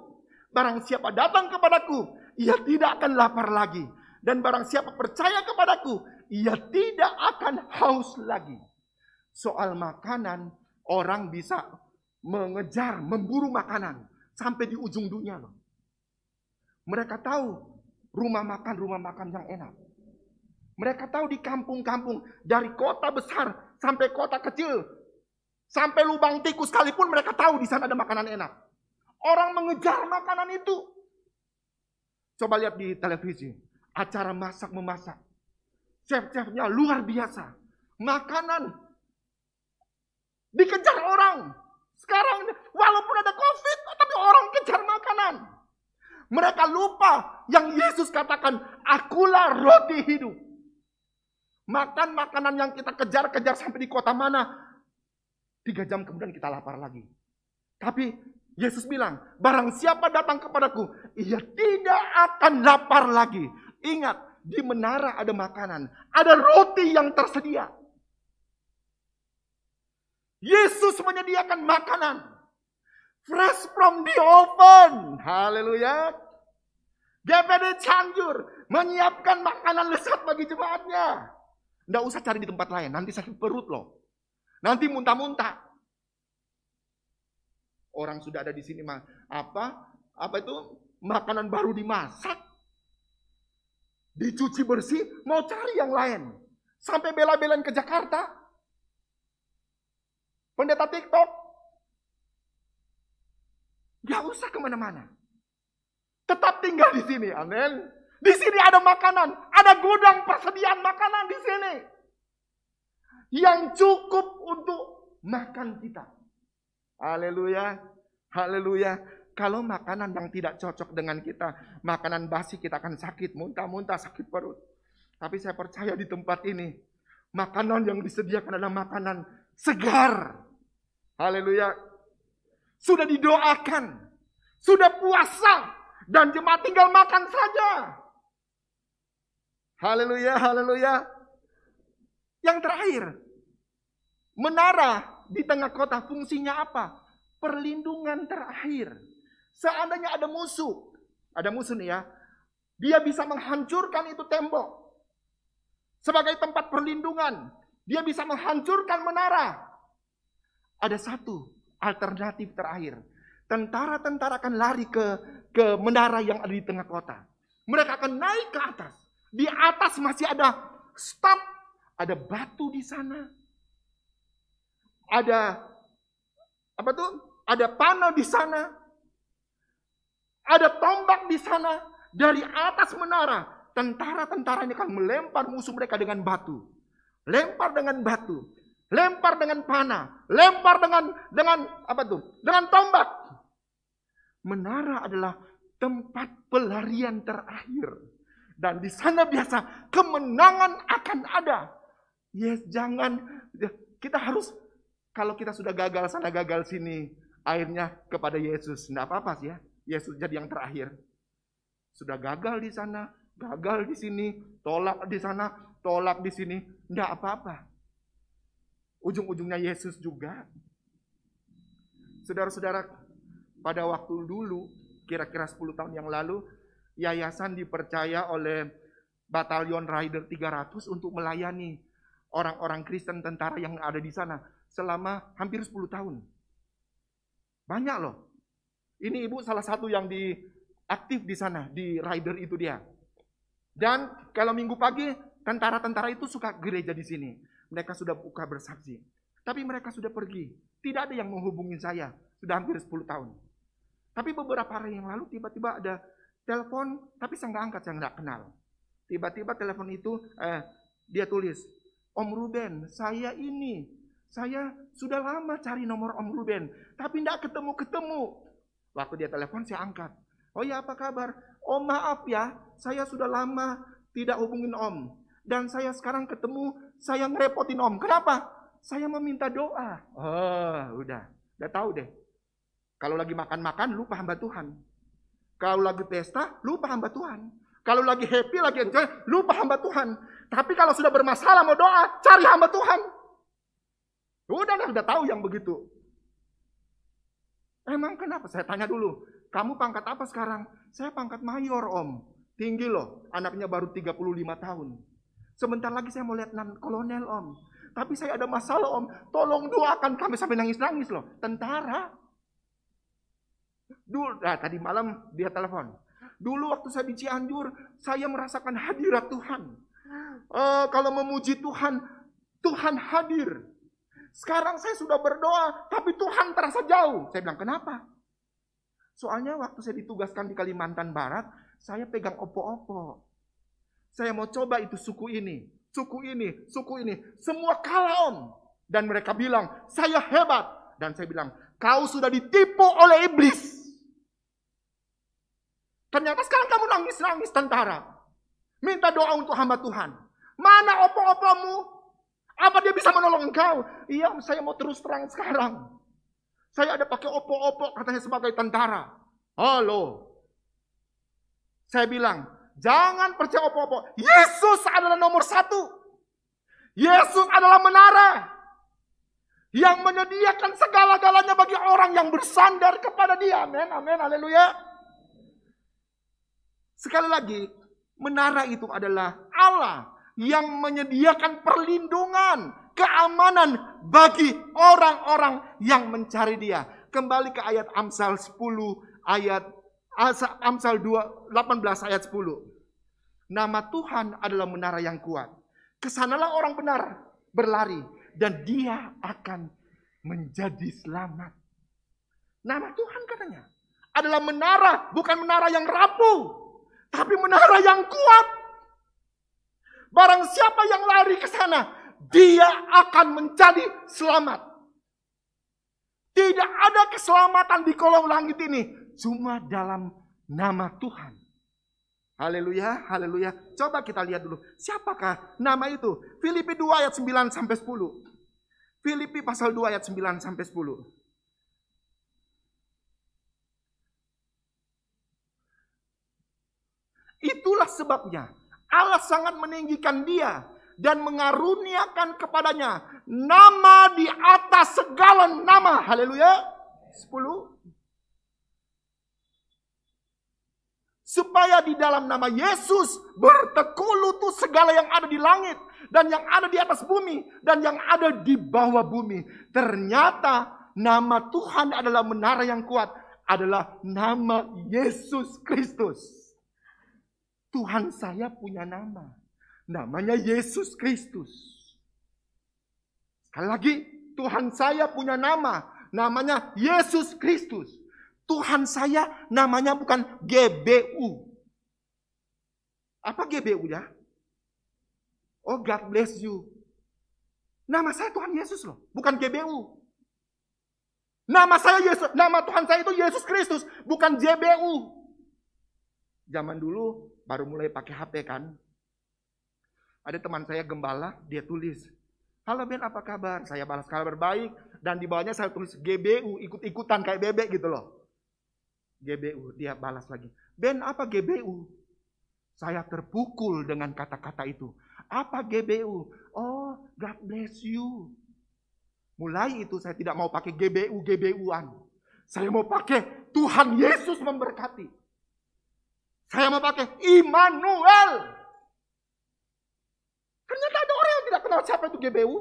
Barang siapa datang kepadaku, ia tidak akan lapar lagi. Dan barang siapa percaya kepadaku, ia tidak akan haus lagi. Soal makanan, orang bisa mengejar, memburu makanan. Sampai di ujung dunia loh. Mereka tahu rumah makan yang enak. Mereka tahu di kampung-kampung, dari kota besar sampai kota kecil, sampai lubang tikus sekalipun mereka tahu di sana ada makanan enak. Orang mengejar makanan itu. Coba lihat di televisi, acara masak-memasak. Chef-chefnya luar biasa. Makanan dikejar orang. Sekarang walaupun ada COVID, tapi orang kejar makanan. Mereka lupa yang Yesus katakan, Akulah roti hidup. Makan makanan yang kita kejar-kejar sampai di kota mana, 3 jam kemudian kita lapar lagi. Tapi Yesus bilang, barang siapa datang kepadaku, ia tidak akan lapar lagi. Ingat, di menara ada makanan, ada roti yang tersedia. Yesus menyediakan makanan. Fresh from the oven. Haleluya. GPD Cianjur menyiapkan makanan lezat bagi jemaatnya. Nggak usah cari di tempat lain. Nanti sakit perut loh. Nanti muntah-muntah. Orang sudah ada di sini apa itu, makanan baru dimasak, dicuci bersih, mau cari yang lain. Sampai bela-belain ke Jakarta. Pendeta TikTok. Gak usah kemana-mana. Tetap tinggal di sini, amin. Di sini ada makanan, ada gudang persediaan makanan di sini. Yang cukup untuk makan kita. Haleluya, haleluya. Kalau makanan yang tidak cocok dengan kita, makanan basi, kita akan sakit, muntah-muntah, sakit perut. Tapi saya percaya di tempat ini, makanan yang disediakan adalah makanan segar. Haleluya. Sudah didoakan, sudah puasa, dan jemaat tinggal makan saja. Haleluya, haleluya. Yang terakhir, menara di tengah kota fungsinya apa? Perlindungan terakhir. Seandainya ada musuh nih ya, dia bisa menghancurkan itu tembok. Sebagai tempat perlindungan, dia bisa menghancurkan menara. Ada satu alternatif terakhir. Tentara-tentara akan lari ke menara yang ada di tengah kota. Mereka akan naik ke atas. Di atas masih ada staf, ada batu di sana. Ada apa tuh? Ada panah di sana. Ada tombak di sana. Dari atas menara, tentara-tentara ini akan melempar musuh mereka dengan batu. Lempar dengan batu. Lempar dengan panah. Lempar dengan apa tuh? Dengan tombak. Menara adalah tempat pelarian terakhir. Dan di sana biasa kemenangan akan ada. Yes, jangan. Kita harus, kalau kita sudah gagal sana, gagal sini, akhirnya kepada Yesus. Tidak apa-apa sih ya. Yesus jadi yang terakhir. Sudah gagal di sana, gagal di sini, tolak di sana, tolak di sini. Tidak apa-apa. Ujung-ujungnya Yesus juga. Saudara-saudara, pada waktu dulu, kira-kira 10 tahun yang lalu, yayasan dipercaya oleh Batalion Rider 300 untuk melayani orang-orang Kristen tentara yang ada di sana selama hampir 10 tahun. Banyak loh. Ini ibu salah satu yang aktif di sana, di Rider itu dia. Dan kalau minggu pagi, tentara-tentara itu suka gereja di sini. Mereka sudah buka bersaksi. Tapi mereka sudah pergi. Tidak ada yang menghubungi saya. Sudah hampir 10 tahun. Tapi beberapa hari yang lalu tiba-tiba ada telepon, tapi saya nggak angkat, saya nggak kenal. Tiba-tiba telepon itu, dia tulis, Om Ruben, saya sudah lama cari nomor Om Ruben, tapi nggak ketemu-ketemu. Waktu dia telepon, saya angkat. Oh ya, apa kabar? Oh maaf ya, saya sudah lama tidak hubungin Om. Dan saya sekarang ketemu, saya ngerepotin Om. Kenapa? Saya meminta doa. Oh, udah tahu deh. Kalau lagi makan-makan, lupa hamba Tuhan. Kalau lagi pesta, lupa hamba Tuhan. Kalau lagi happy, lagi enjoy, lupa hamba Tuhan. Tapi kalau sudah bermasalah mau doa, cari hamba Tuhan. Udah tahu yang begitu. Emang kenapa? Saya tanya dulu. Kamu pangkat apa sekarang? Saya pangkat mayor, Om. Tinggi loh. Anaknya baru 35 tahun. Sebentar lagi saya mau lieutenant kolonel, Om. Tapi saya ada masalah, Om. Tolong doakan kami, sampai nangis-nangis loh. Tentara. Tadi malam dia telepon. Dulu waktu saya di Cianjur, saya merasakan hadirat Tuhan. Kalau memuji Tuhan, Tuhan hadir. Sekarang saya sudah berdoa, tapi Tuhan terasa jauh. Saya bilang, kenapa? Soalnya waktu saya ditugaskan di Kalimantan Barat, saya pegang opo-opo. Saya mau coba itu suku ini, suku ini, suku ini. Semua kalah, Om. Dan mereka bilang, saya hebat. Dan saya bilang, kau sudah ditipu oleh iblis. Ternyata sekarang kamu nangis-nangis tentara. Minta doa untuk hamba Tuhan. Mana opo-opomu? Apa dia bisa menolong engkau? Iya, saya mau terus terang sekarang. Saya ada pakai opo-opo katanya sebagai tentara. Halo. Saya bilang, jangan percaya opo-opo. Yesus adalah nomor 1. Yesus adalah menara yang menyediakan segala-galanya bagi orang yang bersandar kepada Dia. Amin, amin, haleluya. Sekali lagi, menara itu adalah Allah yang menyediakan perlindungan, keamanan bagi orang-orang yang mencari Dia. Kembali ke ayat Amsal 10 ayat Amsal 18 ayat 10. Nama Tuhan adalah menara yang kuat. Kesanalah orang benar berlari dan dia akan menjadi selamat. Nama Tuhan katanya adalah menara, bukan menara yang rapuh, tapi menara yang kuat. Barang siapa yang lari ke sana, dia akan menjadi selamat. Tidak ada keselamatan di kolong langit ini, cuma dalam nama Tuhan. Haleluya, haleluya. Coba kita lihat dulu, siapakah nama itu? Filipi 2 ayat 9 sampai 10. Filipi pasal 2 ayat 9 sampai 10. Itulah sebabnya Allah sangat meninggikan dia dan mengaruniakan kepadanya nama di atas segala nama. Haleluya. 10. Supaya di dalam nama Yesus bertekuk lutut segala yang ada di langit dan yang ada di atas bumi dan yang ada di bawah bumi. Ternyata nama Tuhan adalah menara yang kuat, adalah nama Yesus Kristus. Tuhan saya punya nama, namanya Yesus Kristus. Sekali lagi, Tuhan saya punya nama, namanya Yesus Kristus. Tuhan saya namanya bukan GBU. Apa GBU ya? Oh, God bless you. Nama saya Tuhan Yesus loh, bukan GBU. Nama saya Yesus, nama Tuhan saya itu Yesus Kristus, bukan JBU. Zaman dulu baru mulai pakai HP kan. Ada teman saya gembala, dia tulis, "Halo Ben, apa kabar?" Saya balas kabar baik, dan di bawahnya saya tulis GBU, ikut-ikutan kayak bebek gitu loh. GBU, dia balas lagi, "Ben, apa GBU?" Saya terpukul dengan kata-kata itu. Apa GBU? Oh, God bless you. Mulai itu saya tidak mau pakai GBU-GBUan. Saya mau pakai Tuhan Yesus memberkati. Saya mau pakai Immanuel. Ternyata ada orang yang tidak kenal siapa itu GBU.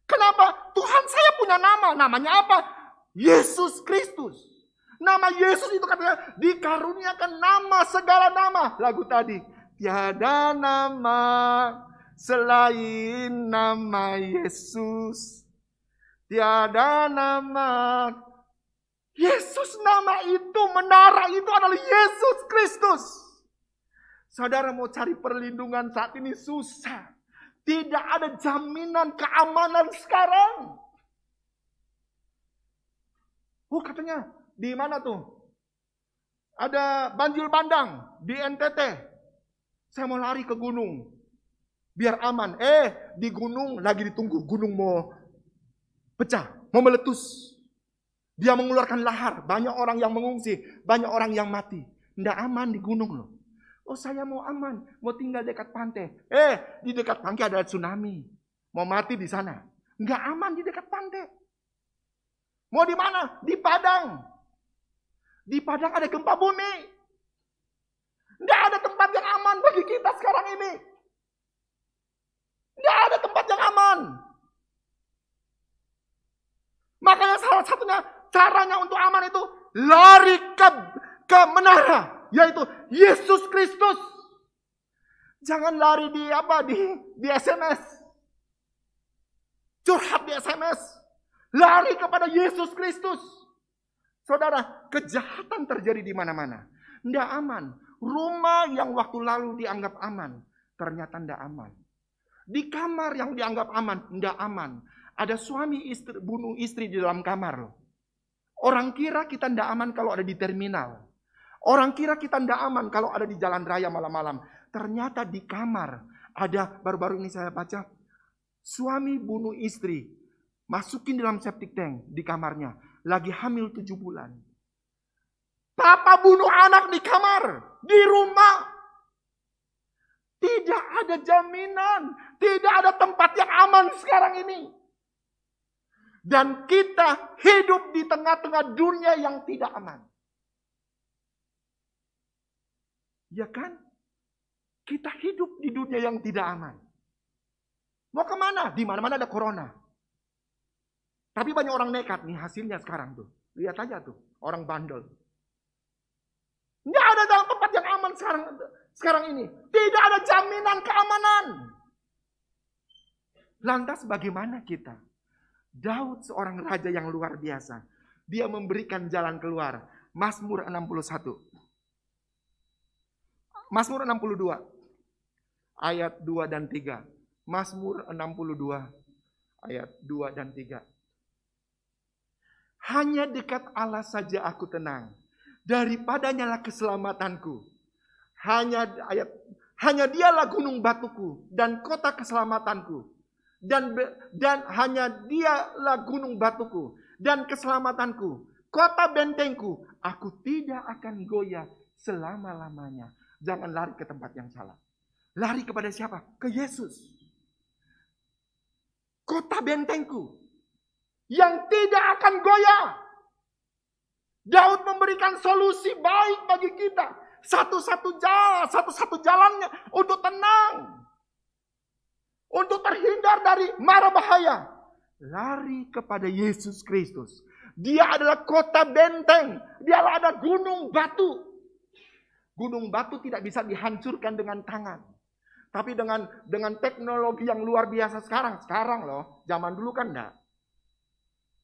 Kenapa? Tuhan saya punya nama. Namanya apa? Yesus Kristus. Nama Yesus itu katanya dikaruniakan nama segala nama. Lagu tadi. Tiada nama selain nama Yesus. Tiada nama. Yesus nama itu, menara itu adalah Yesus Kristus. Saudara mau cari perlindungan saat ini susah. Tidak ada jaminan keamanan sekarang. Oh katanya, di mana tuh? Ada banjir bandang di NTT. Saya mau lari ke gunung. Biar aman. Di gunung lagi ditunggu. Gunung mau pecah, mau meletus. Dia mengeluarkan lahar. Banyak orang yang mengungsi. Banyak orang yang mati. Tidak aman di gunung loh. Oh saya mau aman. Mau tinggal dekat pantai. Di dekat pantai ada tsunami. Mau mati di sana. Nggak aman di dekat pantai. Mau di mana? Di Padang. Di Padang ada gempa bumi. Nggak ada tempat yang aman bagi kita sekarang ini. Nggak ada tempat yang aman. Makanya salah satunya caranya untuk aman itu lari ke menara, yaitu Yesus Kristus. Jangan lari di SMS. Curhat di SMS. Lari kepada Yesus Kristus. Saudara, kejahatan terjadi di mana-mana. Tidak aman. Rumah yang waktu lalu dianggap aman, ternyata tidak aman. Di kamar yang dianggap aman, tidak aman. Ada suami istri, bunuh istri di dalam kamar loh. Orang kira kita tidak aman kalau ada di terminal. Orang kira kita tidak aman kalau ada di jalan raya malam-malam. Ternyata di kamar ada, baru-baru ini saya baca, suami bunuh istri, masukin dalam septic tank di kamarnya, lagi hamil 7 bulan. Papa bunuh anak di kamar, di rumah. Tidak ada jaminan, tidak ada tempat yang aman sekarang ini. Dan kita hidup di tengah-tengah dunia yang tidak aman. Ya kan? Kita hidup di dunia yang tidak aman. Mau kemana? Di mana-mana ada corona. Tapi banyak orang nekat nih hasilnya sekarang tuh. Lihat aja tuh, orang bandel. sekarang ini. Tidak ada jaminan keamanan. Lantas bagaimana kita? Daud seorang raja yang luar biasa. Dia memberikan jalan keluar. Mazmur 61. Mazmur 62. Ayat 2 dan 3. Mazmur 62. Ayat 2 dan 3. Hanya dekat Allah saja aku tenang. Daripadanya lah keselamatanku. Hanya dialah gunung batuku dan kota keselamatanku. Dan hanya dialah gunung batuku dan keselamatanku. Kota bentengku. Aku tidak akan goyah selama-lamanya. Jangan lari ke tempat yang salah. Lari kepada siapa? Ke Yesus. Kota bentengku. Yang tidak akan goyah. Daud memberikan solusi baik bagi kita. Satu-satu jalannya untuk tenang. Untuk terhindar dari mara bahaya. Lari kepada Yesus Kristus. Dia adalah kota benteng. Dia adalah gunung batu. Gunung batu tidak bisa dihancurkan dengan tangan. Tapi dengan teknologi yang luar biasa sekarang loh. Zaman dulu kan enggak.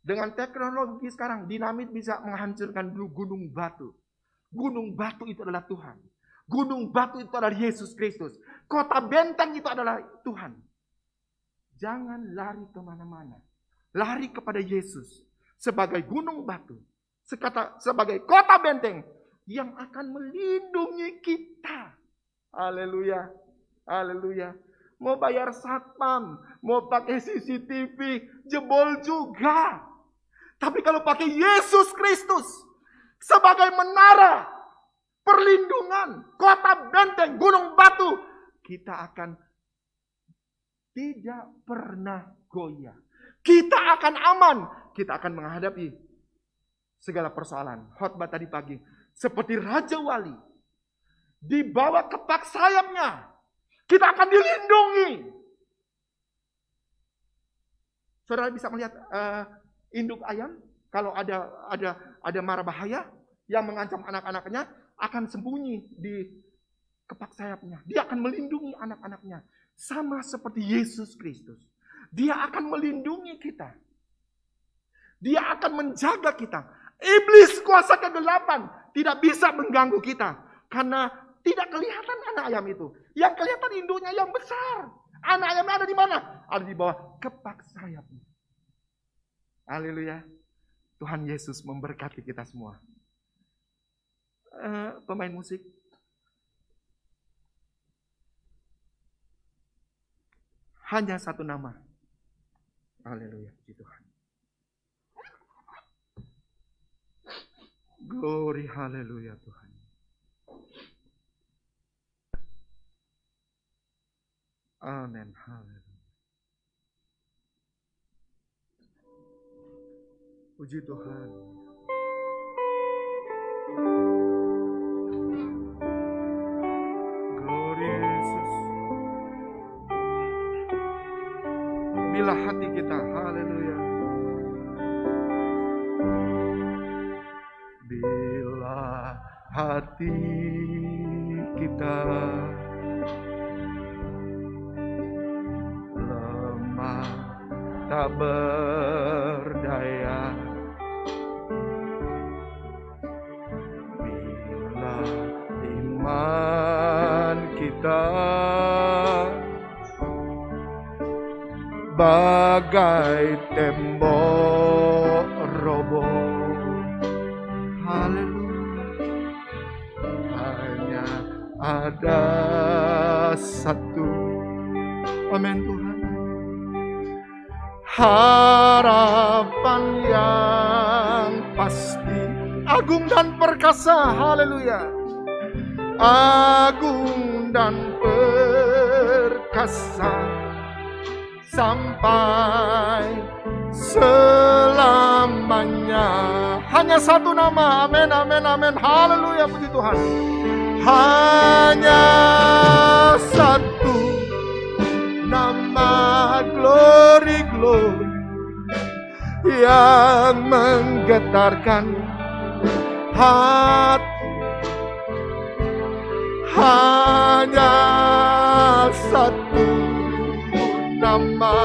Dengan teknologi sekarang, dinamit bisa menghancurkan gunung batu. Gunung batu itu adalah Tuhan. Gunung batu itu adalah Yesus Kristus. Kota benteng itu adalah Tuhan. Jangan lari kemana-mana. Lari kepada Yesus. Sebagai gunung batu. Sebagai kota benteng. Yang akan melindungi kita. Haleluya. Haleluya. Mau bayar satpam. Mau pakai CCTV. Jebol juga. Tapi kalau pakai Yesus Kristus sebagai menara perlindungan, kota benteng, gunung batu, kita akan tidak pernah goyah. Kita akan aman. Kita akan menghadapi segala persoalan. Khotbah tadi pagi. Seperti Raja Wali. Dibawa kepak sayapnya. Kita akan dilindungi. Saudara bisa melihat induk ayam, kalau ada mara bahaya yang mengancam anak-anaknya, akan sembunyi di kepak sayapnya. Dia akan melindungi anak-anaknya. Sama seperti Yesus Kristus. Dia akan melindungi kita. Dia akan menjaga kita. Iblis kuasa kegelapan tidak bisa mengganggu kita. Karena tidak kelihatan anak ayam itu. Yang kelihatan induknya yang besar. Anak ayamnya ada di mana? Ada di bawah kepak sayapnya. Haleluya. Tuhan Yesus memberkati kita semua. Pemain musik. Hanya satu nama. Haleluya. Puji Tuhan. Glory, haleluya Tuhan. Amin. Haleluya. Puji Tuhan. Glory Yesus. Bila hati kita, haleluya. Bila hati kita lemah tak berdaya, kita bagai tembok roboh. Haleluya. Hanya ada satu. Amin Tuhan. Harapan yang pasti, agung dan perkasa. Haleluya. Agung dan perkasa sampai selamanya. Hanya satu nama. Amin, amin, amin. Haleluya, puji Tuhan. Hanya satu nama, glory, glory, yang menggetarkan hati. hanya satu nama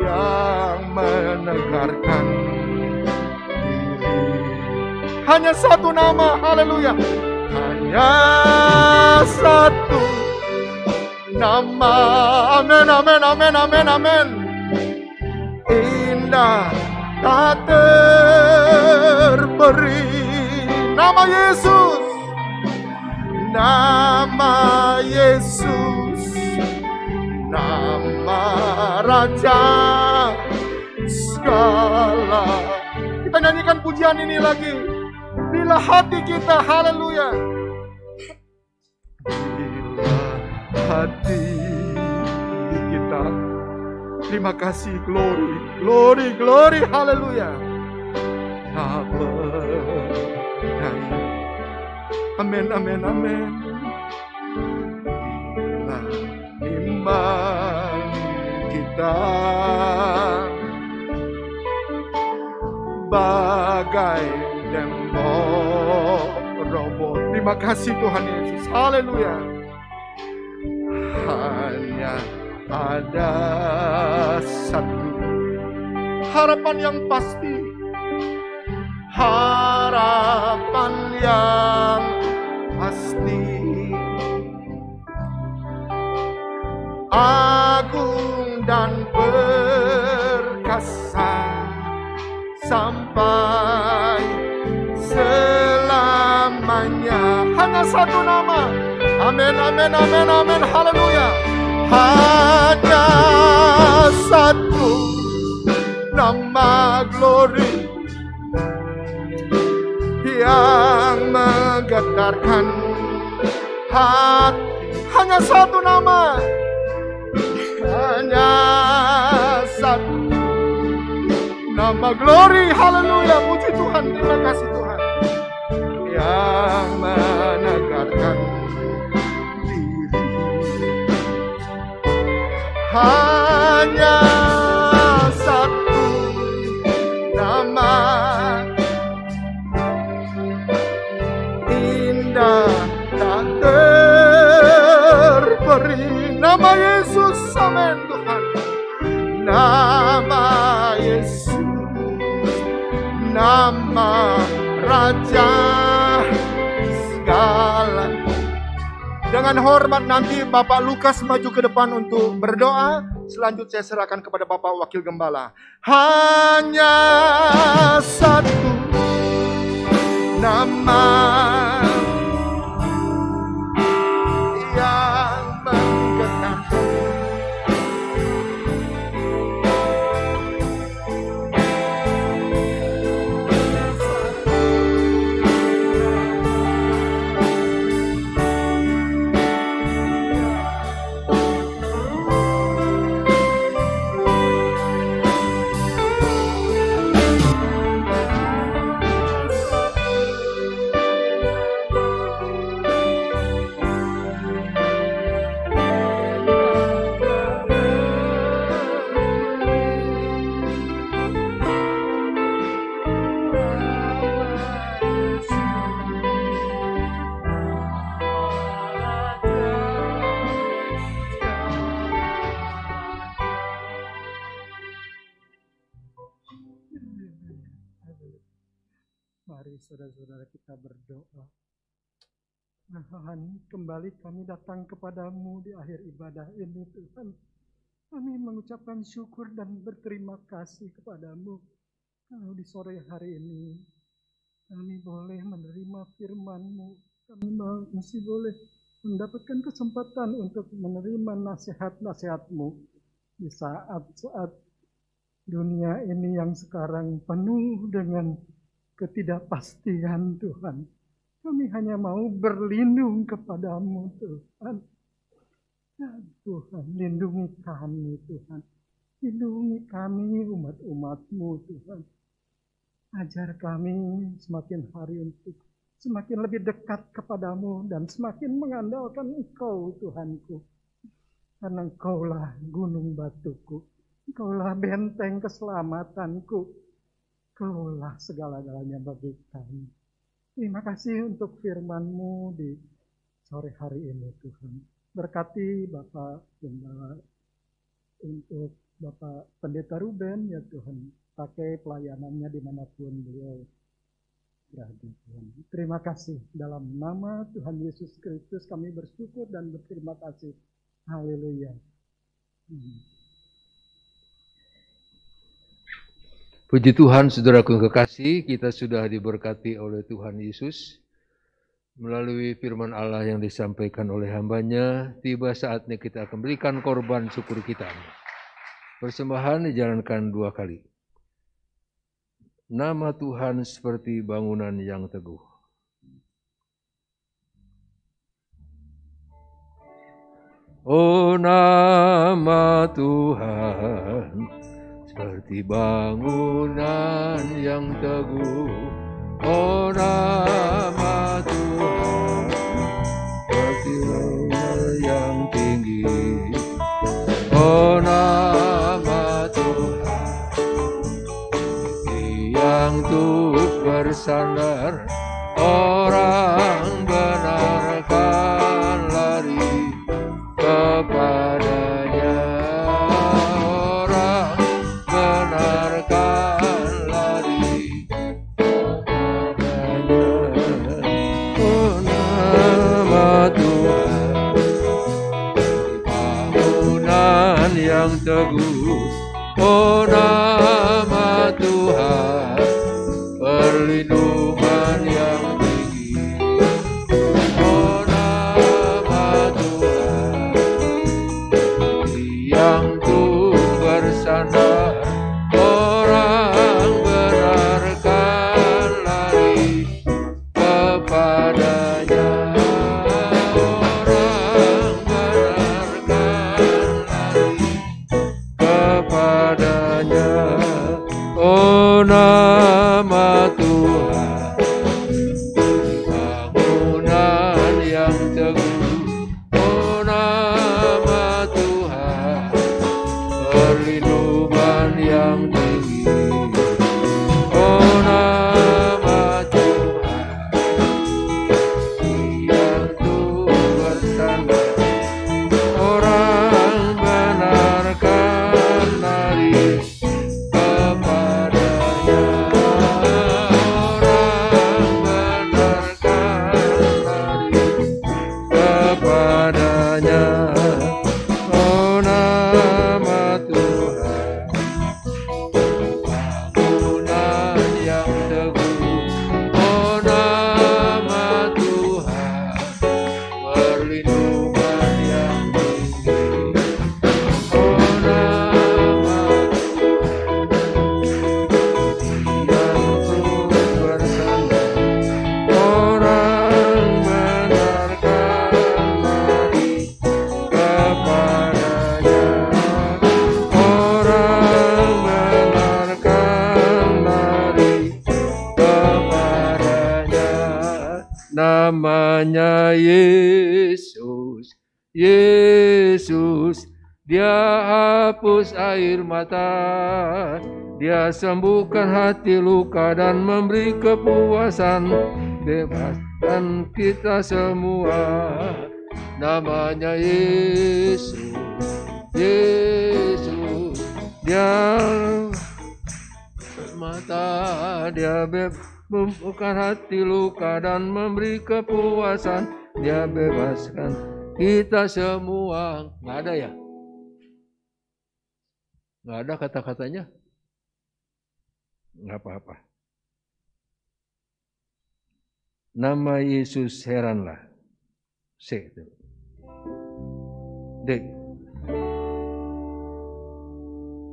yang menegarkan diri. Hanya satu nama, haleluya. Hanya satu nama, amin, amin, amin, amin, amin. Indah tak terberi, nama Yesus, nama Yesus, nama Raja segala. Kita nyanyikan pujian ini lagi. Bila hati kita, haleluya. Bila hati kita, terima kasih, glory, glory, glory, haleluya. Tak berdaya. Amin, amin, amin. Bila iman kita bagai tembok roboh. Terima kasih Tuhan Yesus, haleluya. Hanya ada satu harapan yang pasti, harapan yang pasti, agung dan perkasa sampai selamanya. Hanya satu nama, amin, amin, amin, amin, haleluya. Hanya satu nama, glory, yang menggetarkan hati. Hanya satu nama, hanya satu nama, glory, haleluya, puji Tuhan, terima kasih Tuhan, yang menegarkan diri. Hanya satu nama, indah tak terberi, nama Yesus, amin Tuhan. Nama Yesus, nama Raja segala. Dengan hormat nanti Bapak Lukas maju ke depan untuk berdoa. Selanjutnya saya serahkan kepada Bapak Wakil Gembala. Hanya satu nama yang menggetarkan. Mari saudara-saudara kita berdoa. Tuhan, kembali kami datang kepadamu di akhir ibadah ini Tuhan. Kami mengucapkan syukur dan berterima kasih kepadamu. Kalau di sore hari ini kami boleh menerima firman-Mu. Kami masih boleh mendapatkan kesempatan untuk menerima nasihat-nasihat-Mu di saat-saat dunia ini yang sekarang penuh dengan ketidakpastian Tuhan. Kami hanya mau berlindung kepadamu Tuhan. Ya Tuhan, lindungi kami Tuhan. Lindungi kami umat-umat-Mu Tuhan. Ajar kami semakin hari untuk semakin lebih dekat kepadamu dan semakin mengandalkan Engkau Tuhanku. Karena Engkaulah gunung batuku. Engkaulah benteng keselamatanku. Engkaulah segala-galanya bagi kami. Terima kasih untuk firman-Mu di sore hari ini Tuhan. Berkati Bapak Gembala, untuk Bapak Pendeta Ruben ya Tuhan. Pakai pelayanannya dimanapun beliau berada Tuhan. Terima kasih. Dalam nama Tuhan Yesus Kristus kami bersyukur dan berterima kasih. Haleluya. Puji Tuhan, saudaraku yang kekasih, kita sudah diberkati oleh Tuhan Yesus. Melalui firman Allah yang disampaikan oleh hambanya, tiba saatnya kita akan berikan korban syukur kita. Persembahan dijalankan 2 kali. Nama Tuhan seperti bangunan yang teguh. Oh, nama Tuhan seperti bangunan yang teguh. Oh, nama Tuhan seperti bangunan yang tinggi. Oh, nama Tuhan yang untuk bersandar. Orang benar akan lari kepadanya. Orang benar akan lari kepadanya. Oh, nama Tuhan bangunan yang teguh. Oh, nama Tuhan perlindungan yang tinggi. Oh, nama Tuhan yang tuh bersandar. Orang benar akan lari kepadanya. Orang benar akan lari kepadanya. Oh, nama Tuhan bangunan yang teguh. Oh, nama Tuhan perlindungan yang tinggi. Oh, nama Tuhan yang tuh bersandar. Orang benar akan lari kepadanya. Orang benar akan lari kepadanya. Oh, nama Tuhan bangunan yang teguh. Oh, nama Tuhan perlindungan yang tinggi. Oh, nama yang terus bersandar. Orang benar akan lari kepadanya. Orang benar akan lari kepadanya. Namanya Yesus, Yesus, Dia hapus air mata. Dia sembuhkan hati luka dan memberi kepuasan. Bebaskan kita semua. Namanya Yesus, Yesus, Dia mata. Dia membuka hati luka dan memberi kepuasan. Dia bebaskan kita semua. Nggak ada ya? Nggak ada kata-katanya? Nggak apa-apa. Nama Yesus heranlah. C. D.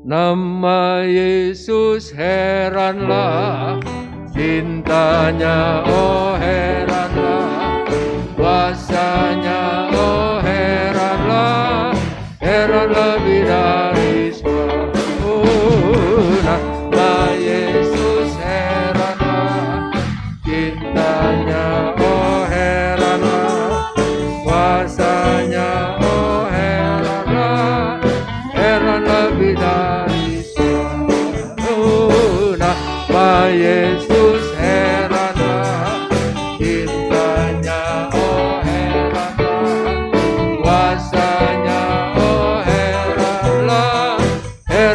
Nama Yesus heranlah, cintanya oh heranlah, kuasanya oh heranlah, heran lebih dari semua. Nama Yesus heranlah, cintanya oh heranlah, kuasanya oh heranlah, heran lebih dari semua. Nama Yesus heranlah,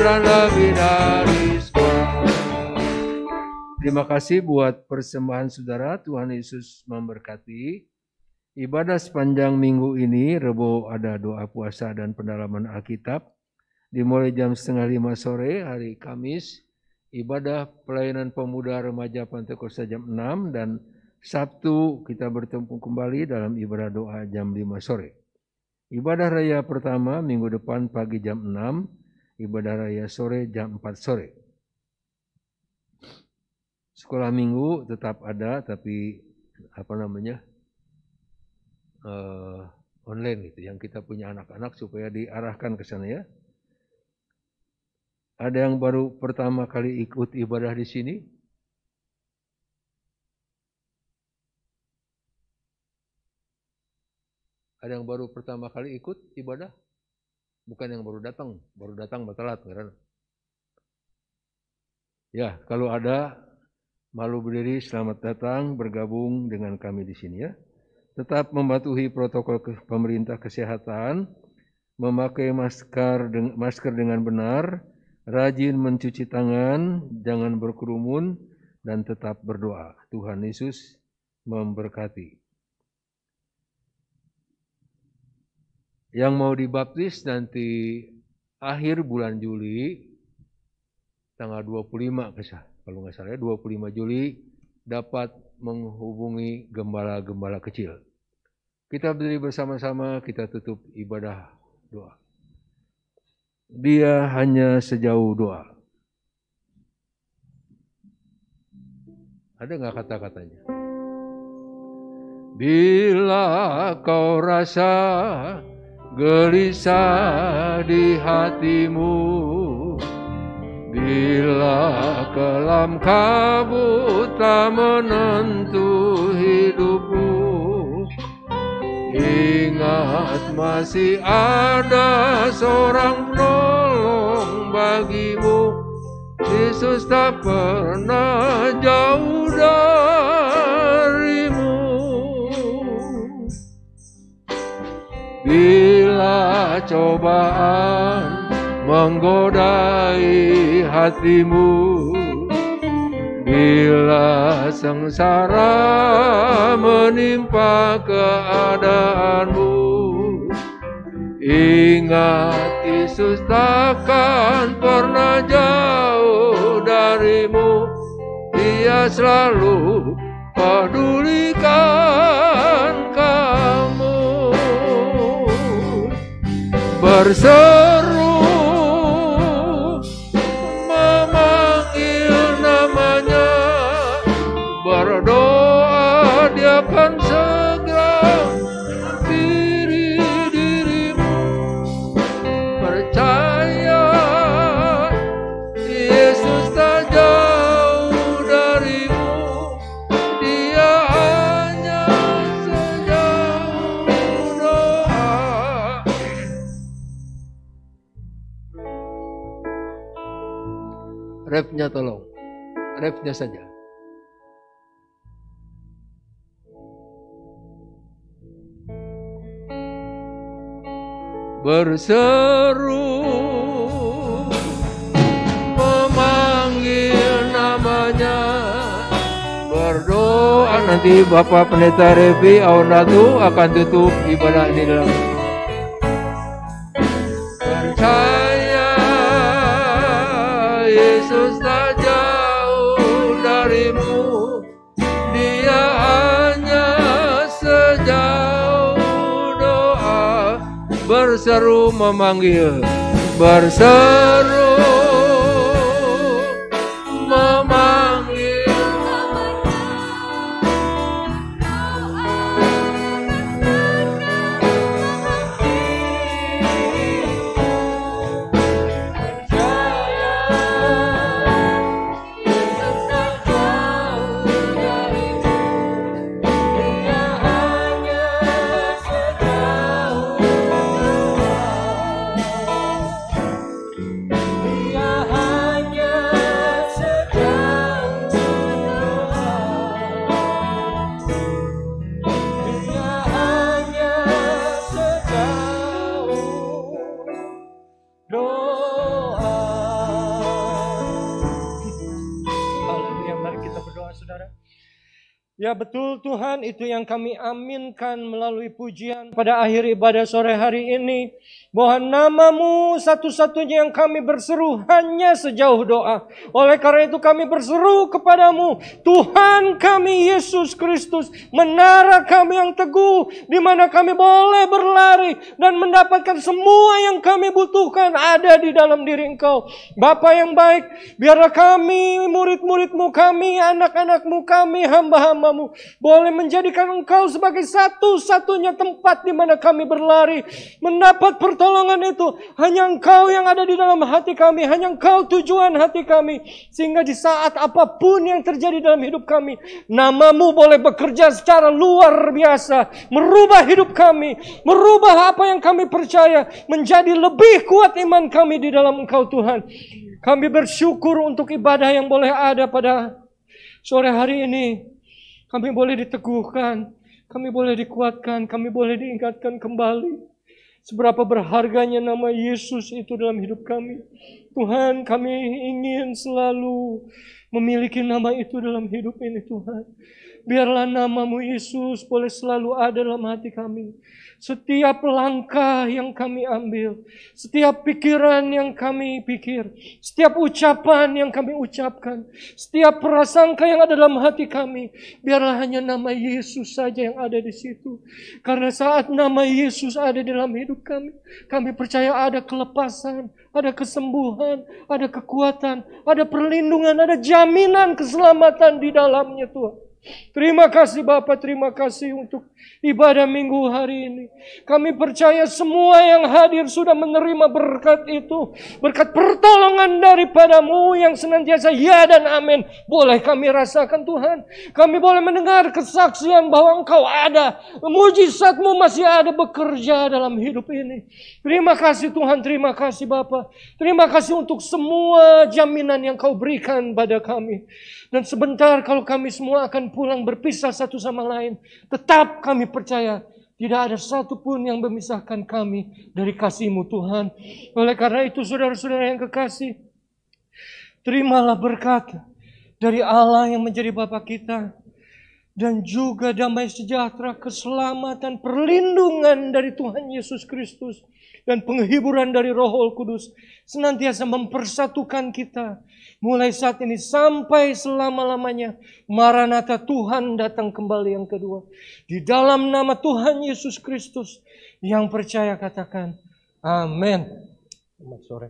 dan lebih dari sekolah. Terima kasih buat persembahan saudara. Tuhan Yesus memberkati. Ibadah sepanjang minggu ini, Rebo ada doa puasa dan pendalaman Alkitab. Dimulai jam 4:30 sore hari Kamis. Ibadah pelayanan pemuda remaja Pantekosta jam 6 dan Sabtu kita bertemu kembali dalam ibadah doa jam 5 sore. Ibadah raya pertama minggu depan pagi jam 6, ibadah raya sore jam 4 sore. Sekolah minggu tetap ada tapi online gitu, yang kita punya anak-anak supaya diarahkan ke sana ya. Ada yang baru pertama kali ikut ibadah di sini? Ada yang baru pertama kali ikut ibadah? Bukan yang baru datang telat karena. Ya, kalau ada malu berdiri, selamat datang bergabung dengan kami di sini ya. Tetap mematuhi protokol pemerintah kesehatan, memakai masker dengan benar, rajin mencuci tangan, jangan berkerumun, dan tetap berdoa. Tuhan Yesus memberkati. Yang mau dibaptis nanti akhir bulan Juli, tanggal 25 kalau nggak salah 25 Juli dapat menghubungi gembala-gembala kecil. Kita berdiri bersama-sama, kita tutup ibadah doa. Dia hanya sejauh doa. Ada nggak kata-katanya? Bila kau rasa gelisah di hatimu, bila kelam kabut tak menentu hidupmu, ingat masih ada seorang penolong bagimu. Yesus tak pernah jauh darimu. Bila cobaan menggodai hatimu, bila sengsara menimpa keadaanmu, ingat Yesus takkan pernah jauh darimu. Dia selalu pedulikan kamu. Berseru memanggil namanya, berdoa dia akan segera dirimu. Percaya Yesus tak jauh darimu, dia hanya sejauh doa. Refnya tolong, refnya saja. Berseru memanggil namanya, berdoa. Nanti Bapak Pendeta Revi Aunatu akan tutup ibadah ini dalam percaya Yesus tak jauh darimu, dia hanya sejauh doa. Berseru memanggil, berseru memanggil. Ya betul Tuhan, itu yang kami aminkan melalui pujian pada akhir ibadah sore hari ini. Bahwa nama-Mu satu-satunya yang kami berseru hanya sejauh doa. Oleh karena itu kami berseru kepadamu, Tuhan kami Yesus Kristus, menara kami yang teguh, di mana kami boleh berlari dan mendapatkan semua yang kami butuhkan ada di dalam diri Engkau. Bapa yang baik, biarlah kami, murid-murid-Mu, kami, anak-anak-Mu, kami, hamba-hamba-Mu, boleh menjadikan Engkau sebagai satu-satunya tempat di mana kami berlari, mendapat pertolongan itu. Hanya Engkau yang ada di dalam hati kami, hanya Engkau tujuan hati kami, sehingga di saat apapun yang terjadi dalam hidup kami, nama-Mu boleh bekerja secara luar biasa, merubah hidup kami, merubah apa yang kami percaya, menjadi lebih kuat iman kami di dalam Engkau Tuhan. Kami bersyukur untuk ibadah yang boleh ada pada sore hari ini. Kami boleh diteguhkan, kami boleh dikuatkan, kami boleh diingatkan kembali seberapa berharganya nama Yesus itu dalam hidup kami. Tuhan, kami ingin selalu memiliki nama itu dalam hidup ini Tuhan. Biarlah nama-Mu Yesus boleh selalu ada dalam hati kami. Setiap langkah yang kami ambil, setiap pikiran yang kami pikir, setiap ucapan yang kami ucapkan, setiap prasangka yang ada dalam hati kami, biarlah hanya nama Yesus saja yang ada di situ. Karena saat nama Yesus ada dalam hidup kami percaya ada kelepasan, ada kesembuhan, ada kekuatan, ada perlindungan, ada jaminan keselamatan di dalamnya Tuhan. Terima kasih Bapa, terima kasih untuk ibadah minggu hari ini. Kami percaya semua yang hadir sudah menerima berkat itu, berkat pertolongan daripada-Mu yang senantiasa ya dan amin. Boleh kami rasakan Tuhan. Kami boleh mendengar kesaksian bahwa Engkau ada, mujizat-Mu masih ada bekerja dalam hidup ini. Terima kasih Tuhan, terima kasih Bapa. Terima kasih untuk semua jaminan yang Kau berikan pada kami. Dan sebentar kalau kami semua akan pulang berpisah satu sama lain, tetap kami percaya tidak ada satupun yang memisahkan kami dari kasih-Mu Tuhan. Oleh karena itu saudara-saudara yang kekasih, terimalah berkat dari Allah yang menjadi Bapa kita, dan juga damai sejahtera, keselamatan, perlindungan dari Tuhan Yesus Kristus, dan penghiburan dari Roh Kudus senantiasa mempersatukan kita mulai saat ini sampai selama-lamanya. Maranatha, Tuhan datang kembali yang kedua. Di dalam nama Tuhan Yesus Kristus, yang percaya katakan amin. Selamat sore.